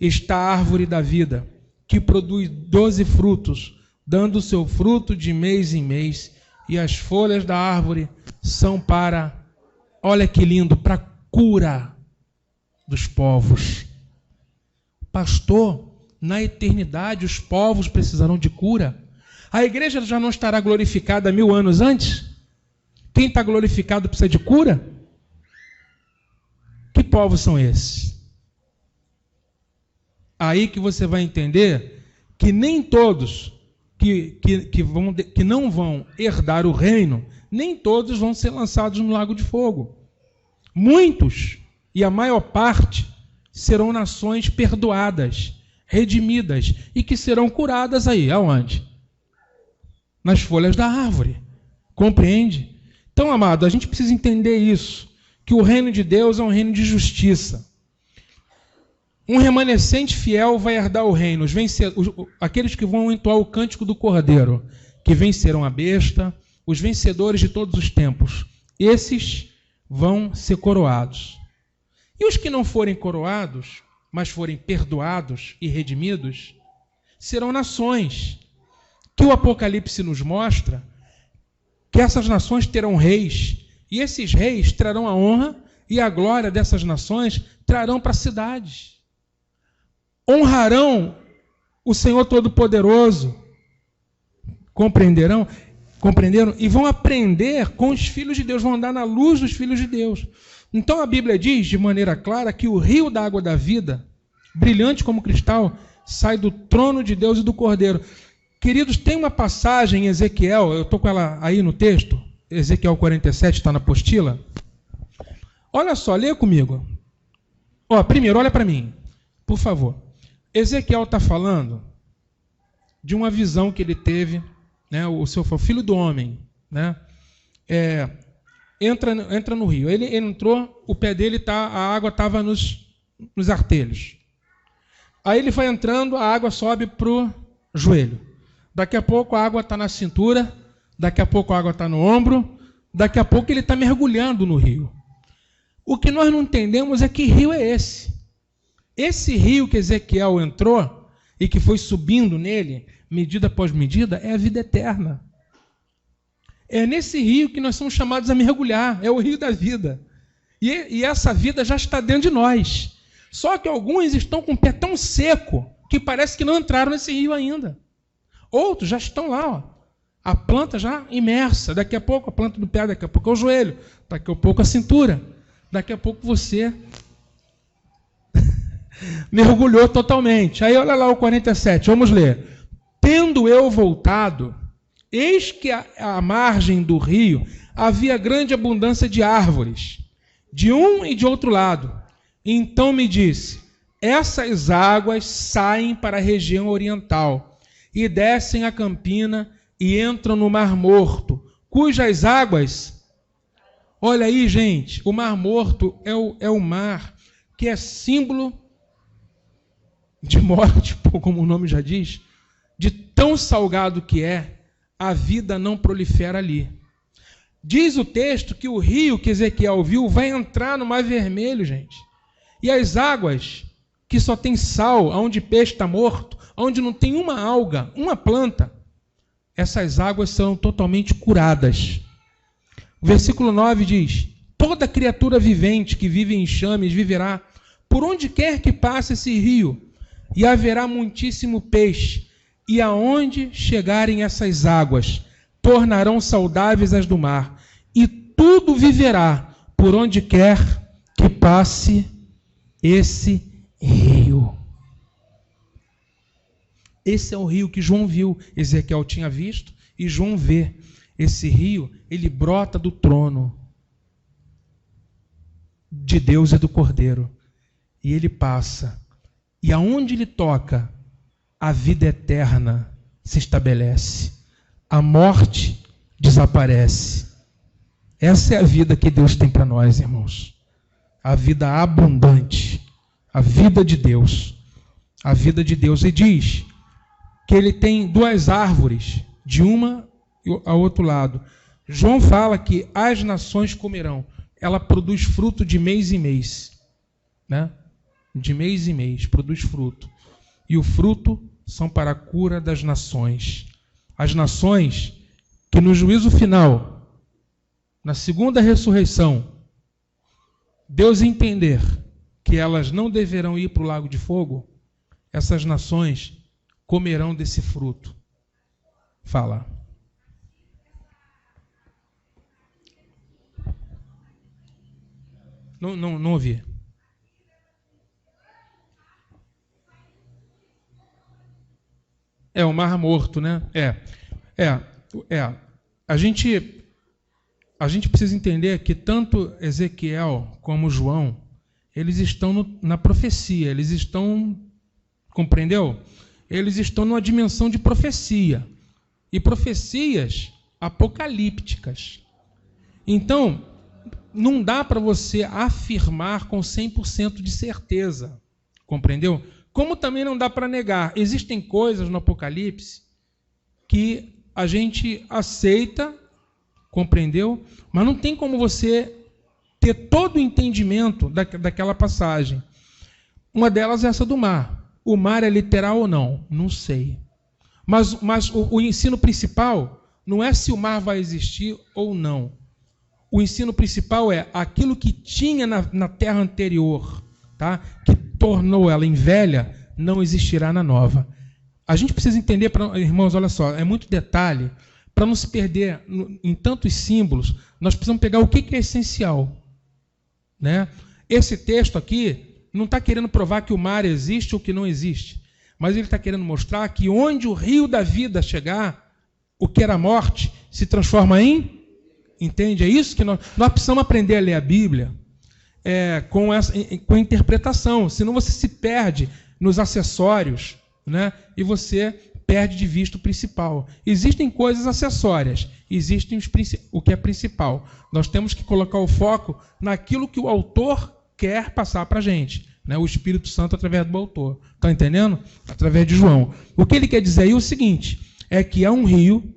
está a árvore da vida, que produz 12 frutos, dando o seu fruto de mês em mês, e as folhas da árvore são para, olha que lindo, para cura dos povos. Pastor, na eternidade os povos precisarão de cura? A igreja já não estará glorificada 1000 anos antes? Quem está glorificado precisa de cura? Que povos são esses? Aí que você vai entender que nem todos que não vão herdar o reino, nem todos vão ser lançados no lago de fogo. Muitos, e a maior parte, serão nações perdoadas, redimidas, e que serão curadas aí, aonde? Nas folhas da árvore. Compreende? Então, amado, a gente precisa entender isso, que o reino de Deus é um reino de justiça. Um remanescente fiel vai herdar o reino, aqueles que vão entoar o cântico do Cordeiro, que vencerão a besta, os vencedores de todos os tempos. Esses vão ser coroados. E os que não forem coroados, mas forem perdoados e redimidos, serão nações, que o Apocalipse nos mostra que essas nações terão reis, e esses reis trarão a honra e a glória dessas nações, trarão para as cidades. Honrarão o Senhor Todo-Poderoso. Compreenderam? E vão aprender com os filhos de Deus, vão andar na luz dos filhos de Deus. Então a Bíblia diz de maneira clara que o rio da água da vida, brilhante como cristal, sai do trono de Deus e do Cordeiro. Queridos, tem uma passagem em Ezequiel, eu estou com ela aí no texto, Ezequiel 47, está na apostila. Olha só, leia comigo. Primeiro, olha para mim, por favor. Ezequiel está falando de uma visão que ele teve, né? O seu filho do homem, né? Entra no rio. Ele entrou, o pé dele a água estava nos artelhos. Aí ele vai entrando, a água sobe para o joelho. Daqui a pouco a água está na cintura, daqui a pouco a água está no ombro, daqui a pouco ele está mergulhando no rio. O que nós não entendemos é que rio é esse. Esse rio que Ezequiel entrou e que foi subindo nele, medida após medida, é a vida eterna. É nesse rio que nós somos chamados a mergulhar, é o rio da vida. E essa vida já está dentro de nós. Só que alguns estão com o pé tão seco que parece que não entraram nesse rio ainda. Outros já estão lá, ó. A planta já imersa. Daqui a pouco a planta do pé, daqui a pouco é o joelho, daqui a pouco a cintura. Daqui a pouco você mergulhou totalmente. Aí olha lá o 47, vamos ler. Tendo eu voltado, eis que à margem do rio havia grande abundância de árvores, de um e de outro lado. Então me disse, essas águas saem para a região oriental e descem a campina e entram no Mar Morto, cujas águas... Olha aí, gente, o Mar Morto é o mar que é símbolo de morte, como o nome já diz, de tão salgado que é, a vida não prolifera ali. Diz o texto que o rio que Ezequiel viu vai entrar no Mar Vermelho, gente. E as águas, que só tem sal, onde peixe está morto, onde não tem uma alga, uma planta, essas águas são totalmente curadas. O versículo 9 diz, toda criatura vivente que vive em enxames viverá por onde quer que passe esse rio, e haverá muitíssimo peixe, e aonde chegarem essas águas, tornarão saudáveis as do mar, e tudo viverá por onde quer que passe esse rio. Esse é o rio que João viu, Ezequiel tinha visto, e João vê. Esse rio, ele brota do trono de Deus e do Cordeiro. E ele passa. E aonde ele toca, a vida eterna se estabelece. A morte desaparece. Essa é a vida que Deus tem para nós, irmãos. A vida abundante. A vida de Deus. A vida de Deus. E diz que ele tem duas árvores, de uma ao outro lado. João fala que as nações comerão. Ela produz fruto de mês em mês. Né? De mês em mês, produz fruto. E o fruto são para a cura das nações. As nações que no juízo final, na segunda ressurreição, Deus entender que elas não deverão ir para o lago de fogo, essas nações comerão desse fruto. Fala. Não ouvi. É o Mar Morto, né? A gente precisa entender que tanto Ezequiel como João, eles estão na profecia, eles estão, compreendeu? Eles estão numa dimensão de profecia. E profecias apocalípticas. Então, não dá para você afirmar com 100% de certeza. Compreendeu? Como também não dá para negar. Existem coisas no Apocalipse que a gente aceita, compreendeu? Mas não tem como você ter todo o entendimento daquela passagem. Uma delas é essa do mar. O mar é literal ou não? Não sei. Mas o ensino principal não é se o mar vai existir ou não. O ensino principal é aquilo que tinha na terra anterior, tá? Que tornou ela em velha, não existirá na nova. A gente precisa entender, irmãos, olha só, é muito detalhe, para não se perder em tantos símbolos, nós precisamos pegar o que é essencial. Né? Esse texto aqui não está querendo provar que o mar existe ou que não existe, mas ele está querendo mostrar que onde o rio da vida chegar, o que era morte se transforma em... Entende? É isso que nós precisamos aprender a ler a Bíblia com a interpretação, senão você se perde nos acessórios, né? E você perde de vista o principal. Existem coisas acessórias, existem o que é principal. Nós temos que colocar o foco naquilo que o autor quer passar para a gente, né? O Espírito Santo através do autor. Está entendendo? Através de João. O que ele quer dizer aí é o seguinte, é que há um rio,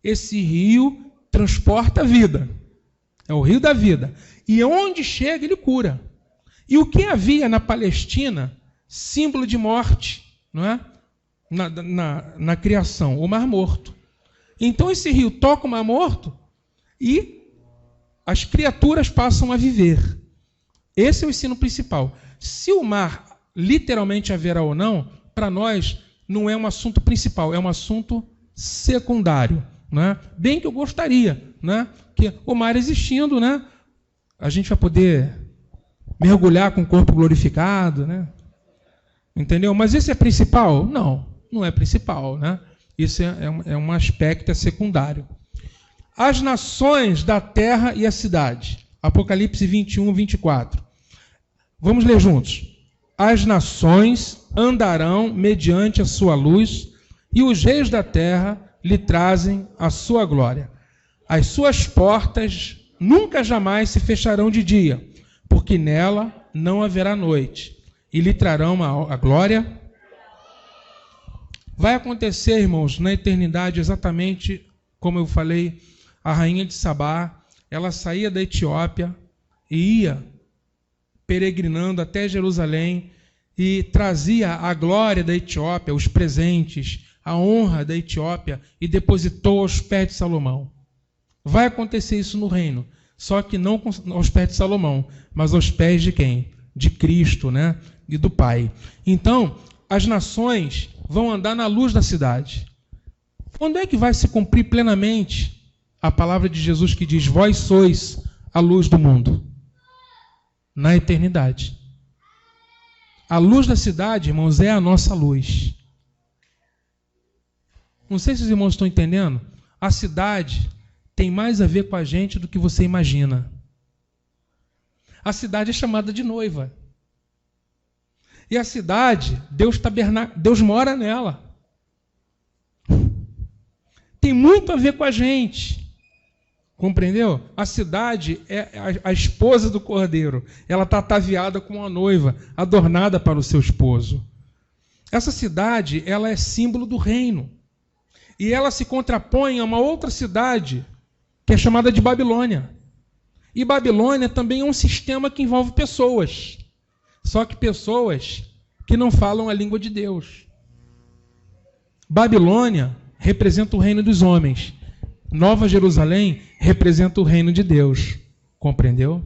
esse rio transporta a vida. É o rio da vida. E onde chega, ele cura. E o que havia na Palestina, símbolo de morte, não é? Na criação, o Mar Morto. Então esse rio toca o Mar Morto e as criaturas passam a viver. Esse é o ensino principal. Se o mar literalmente haverá ou não, para nós não é um assunto principal, é um assunto secundário. Né? Bem que eu gostaria, né? Que o mar existindo, né? A gente vai poder mergulhar com o corpo glorificado, né? Entendeu? Mas isso é principal? Não, não é principal, né? Isso é um aspecto secundário. As nações da terra e a cidade. Apocalipse 21, 24. Vamos ler juntos. As nações andarão mediante a sua luz, e os reis da terra lhe trazem a sua glória. As suas portas nunca jamais se fecharão de dia, porque nela não haverá noite, e lhe trarão a glória. Vai acontecer, irmãos, na eternidade, exatamente como eu falei, a rainha de Sabá, ela saía da Etiópia e ia peregrinando até Jerusalém e trazia a glória da Etiópia, os presentes, a honra da Etiópia e depositou aos pés de Salomão. Vai acontecer isso no reino, só que não aos pés de Salomão, mas aos pés de quem? De Cristo, né? E do Pai. Então, as nações vão andar na luz da cidade. Quando é que vai se cumprir plenamente a palavra de Jesus que diz: vós sois a luz do mundo? Na eternidade. A luz da cidade, irmãos, é a nossa luz. Não sei se os irmãos estão entendendo. A cidade tem mais a ver com a gente do que você imagina. A cidade é chamada de noiva. E a cidade, Deus mora nela. Tem muito a ver com a gente. Compreendeu? A cidade é a esposa do Cordeiro. Ela está ataviada como uma noiva, adornada para o seu esposo. Essa cidade, ela é símbolo do reino. E ela se contrapõe a uma outra cidade, que é chamada de Babilônia. E Babilônia também é um sistema que envolve pessoas. Só que pessoas que não falam a língua de Deus. Babilônia representa o reino dos homens. Nova Jerusalém representa o reino de Deus. Compreendeu?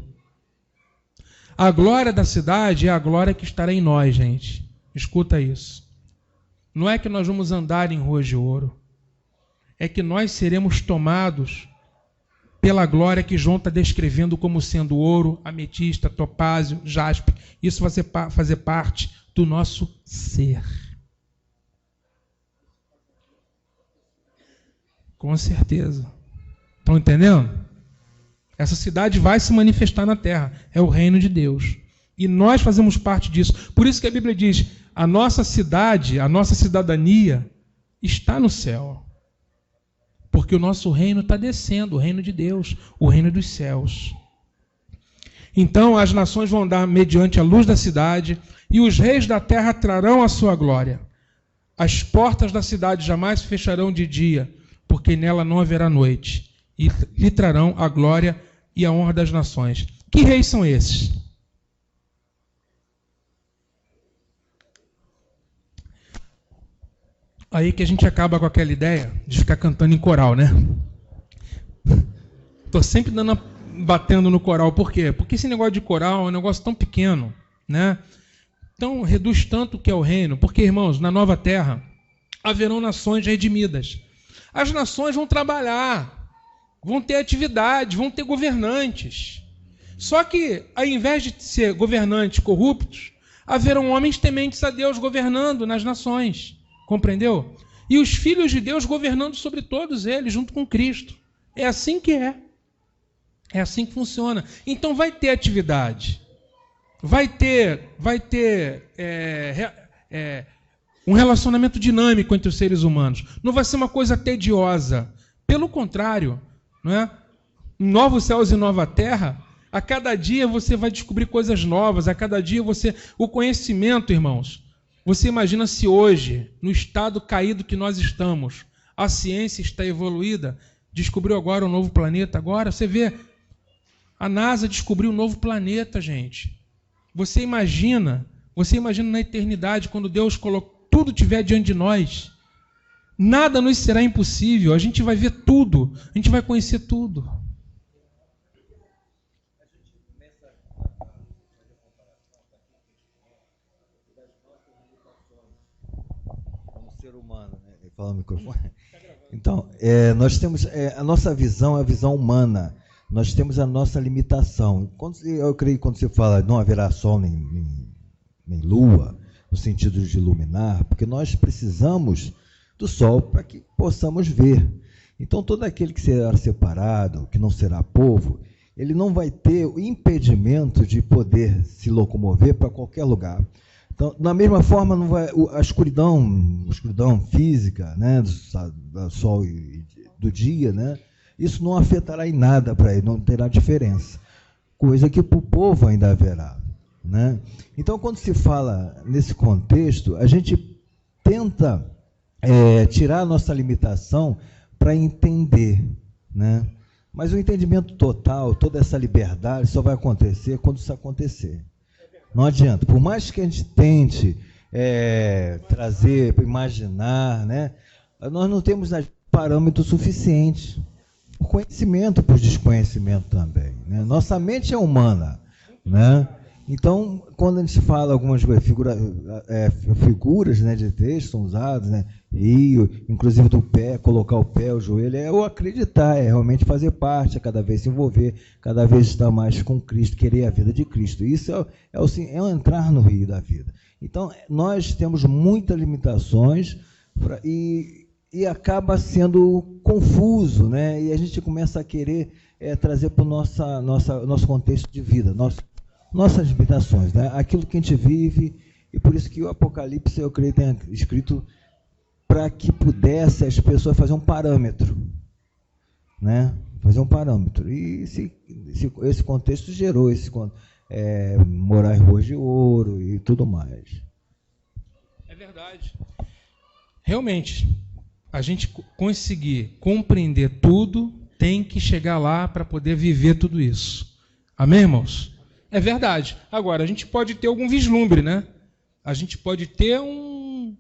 A glória da cidade é a glória que estará em nós, gente. Escuta isso. Não é que nós vamos andar em ruas de ouro. É que nós seremos tomados pela glória que João está descrevendo como sendo ouro, ametista, topázio, jaspe. Isso vai fazer parte do nosso ser. Com certeza. Estão entendendo? Essa cidade vai se manifestar na terra. É o reino de Deus. E nós fazemos parte disso. Por isso que a Bíblia diz, a nossa cidade, a nossa cidadania está no céu. Porque o nosso reino está descendo, o reino de Deus, o reino dos céus. Então as nações vão andar mediante a luz da cidade, e os reis da terra trarão a sua glória. As portas da cidade jamais se fecharão de dia, porque nela não haverá noite, e lhe trarão a glória e a honra das nações. Que reis são esses? Aí que a gente acaba com aquela ideia de ficar cantando em coral, né? Estou sempre batendo no coral. Por quê? Porque esse negócio de coral é um negócio tão pequeno, né? Então, reduz tanto o que é o reino. Porque, irmãos, na nova terra haverão nações redimidas. As nações vão trabalhar, vão ter atividade, vão ter governantes. Só que, ao invés de ser governantes corruptos, haverão homens tementes a Deus governando nas nações. Compreendeu? E os filhos de Deus governando sobre todos eles, junto com Cristo. É assim que é. É assim que funciona. Então vai ter atividade. Vai ter um relacionamento dinâmico entre os seres humanos. Não vai ser uma coisa tediosa. Pelo contrário, não é? Novos céus e nova terra, a cada dia você vai descobrir coisas novas, a cada dia o conhecimento, irmãos, você imagina se hoje, no estado caído que nós estamos, a ciência está evoluída, descobriu agora um novo planeta, agora você vê, a NASA descobriu um novo planeta, gente. Você imagina na eternidade, quando Deus colocou, tudo estiver diante de nós, nada nos será impossível, a gente vai ver tudo, a gente vai conhecer tudo.
Ser humano, né? Fala no microfone. Então, nós temos a nossa visão, a visão humana. Nós temos a nossa limitação. Eu creio que quando você fala não haverá sol nem lua, no sentido de iluminar, porque nós precisamos do sol para que possamos ver. Então, todo aquele que será separado, que não será povo, ele não vai ter o impedimento de poder se locomover para qualquer lugar. Então, da mesma forma, não vai, a escuridão física, né, do sol e do dia, né, isso não afetará em nada para ele, não terá diferença. Coisa que para o povo ainda haverá. Né? Então, quando se fala nesse contexto, a gente tenta tirar a nossa limitação para entender. Né? Mas o entendimento total, toda essa liberdade, só vai acontecer quando isso acontecer. Não adianta. Por mais que a gente tente trazer, imaginar, né, nós não temos parâmetro suficiente. Por conhecimento, por desconhecimento também. Né? Nossa mente é humana. Né? Então, quando a gente fala algumas figuras, né, de texto são usadas, né, rio, inclusive do pé, colocar o pé, o joelho, é o acreditar, é realmente fazer parte, é cada vez se envolver, cada vez estar mais com Cristo, querer a vida de Cristo. Isso é o entrar no rio da vida. Então, nós temos muitas limitações e acaba sendo confuso, né? E a gente começa a querer trazer para o nosso contexto de vida, nossas limitações, né? Aquilo que a gente vive, e por isso que o Apocalipse, eu creio, tenha escrito para que pudesse as pessoas fazer um parâmetro, né? Fazer um parâmetro. E esse contexto gerou morar em ruas de ouro e tudo mais.
É verdade. Realmente, a gente conseguir compreender tudo, tem que chegar lá para poder viver tudo isso. Amém, irmãos? É verdade. Agora, a gente pode ter algum vislumbre, né? A gente pode ter um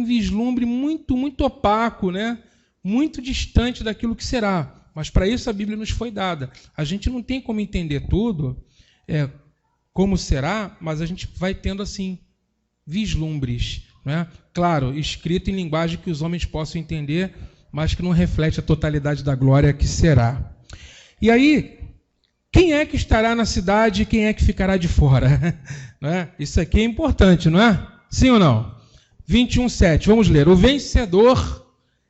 vislumbre muito, muito opaco, né? Muito distante daquilo que será. Mas para isso a Bíblia nos foi dada. A gente não tem como entender tudo, como será, mas a gente vai tendo, assim, vislumbres, né? Claro, escrito em linguagem que os homens possam entender, mas que não reflete a totalidade da glória que será. E aí, quem é que estará na cidade e quem é que ficará de fora? Não é? Isso aqui é importante, não é? Sim ou não? 21:7, vamos ler. O vencedor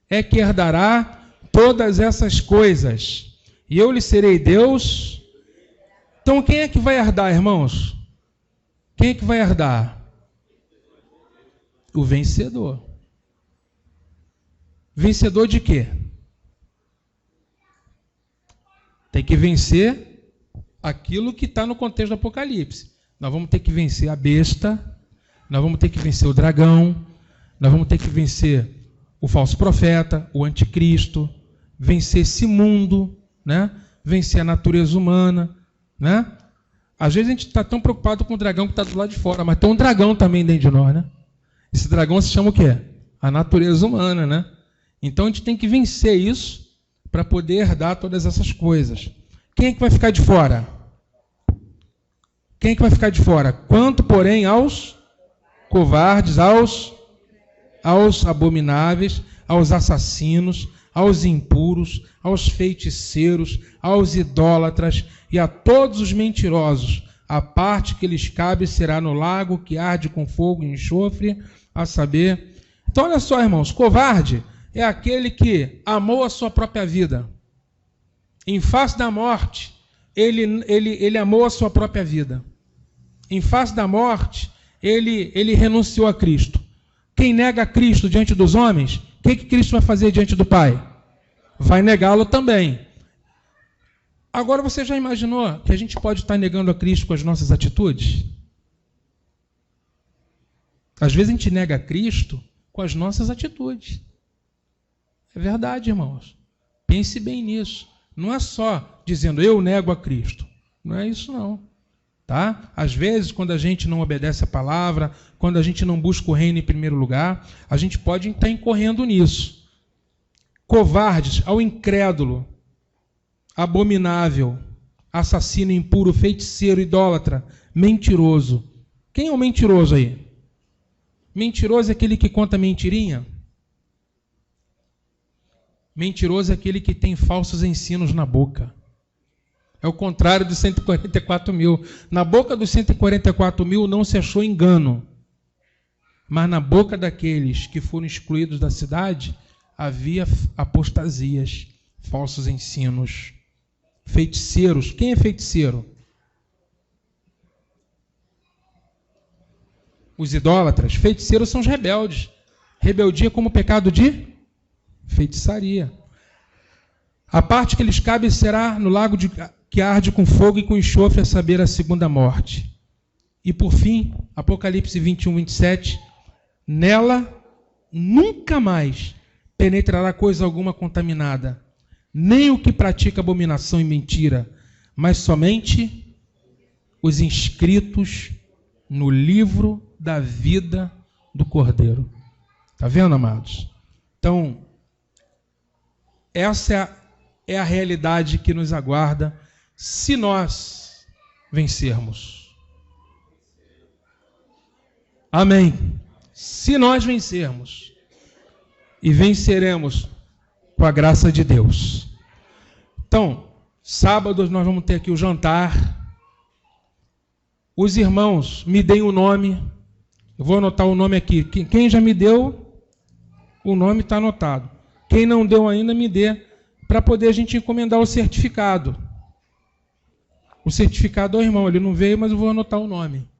é que herdará todas essas coisas, e eu lhe serei Deus. Então, quem é que vai herdar, irmãos? Quem é que vai herdar? O vencedor. Vencedor de quê? Tem que vencer aquilo que está no contexto do Apocalipse. Nós vamos ter que vencer a besta, nós vamos ter que vencer o dragão, nós vamos ter que vencer o falso profeta, o anticristo, vencer esse mundo, né? Vencer a natureza humana, né? Às vezes a gente está tão preocupado com o dragão que está do lado de fora, mas tem um dragão também dentro de nós, né? Esse dragão se chama o quê? A natureza humana, né? Então a gente tem que vencer isso para poder herdar todas essas coisas. Quem é que vai ficar de fora? Quem é que vai ficar de fora? Quanto, porém, aos covardes, aos abomináveis, aos assassinos, aos impuros, aos feiticeiros, aos idólatras e a todos os mentirosos, a parte que lhes cabe será no lago que arde com fogo e enxofre, a saber. Então, olha só, irmãos, covarde é aquele que amou a sua própria vida. Em face da morte, ele amou a sua própria vida. Em face da morte, ele renunciou a Cristo. Quem nega Cristo diante dos homens, o que Cristo vai fazer diante do Pai? Vai negá-lo também. Agora você já imaginou que a gente pode estar negando a Cristo com as nossas atitudes? Às vezes a gente nega a Cristo com as nossas atitudes. É verdade, irmãos. Pense bem nisso. Não é só dizendo eu nego a Cristo. Não é isso não. Tá? Às vezes, quando a gente não obedece a palavra, quando a gente não busca o reino em primeiro lugar, a gente pode estar incorrendo nisso. Covardes ao incrédulo, abominável, assassino, impuro, feiticeiro, idólatra, mentiroso. Quem é o mentiroso aí? Mentiroso é aquele que conta mentirinha? Mentiroso é aquele que tem falsos ensinos na boca. É o contrário dos 144 mil. Na boca dos 144 mil não se achou engano. Mas na boca daqueles que foram excluídos da cidade, havia apostasias, falsos ensinos. Feiticeiros. Quem é feiticeiro? Os idólatras. Feiticeiros são os rebeldes. Rebeldia como pecado de feitiçaria. A parte que lhes cabe será no lago que arde com fogo e com enxofre, a saber, a segunda morte. E por fim, Apocalipse 21, 27, nela nunca mais penetrará coisa alguma contaminada, nem o que pratica abominação e mentira, mas somente os inscritos no livro da vida do Cordeiro. Está vendo, amados? Então, essa é a realidade que nos aguarda se nós vencermos. Amém. Se nós vencermos. E venceremos com a graça de Deus. Então, sábado nós vamos ter aqui o jantar. Os irmãos, me deem o nome. Eu vou anotar o nome aqui. Quem já me deu, o nome está anotado. Quem não deu ainda, me dê, para poder a gente encomendar o certificado. O certificado ao irmão, ele não veio, mas eu vou anotar o nome.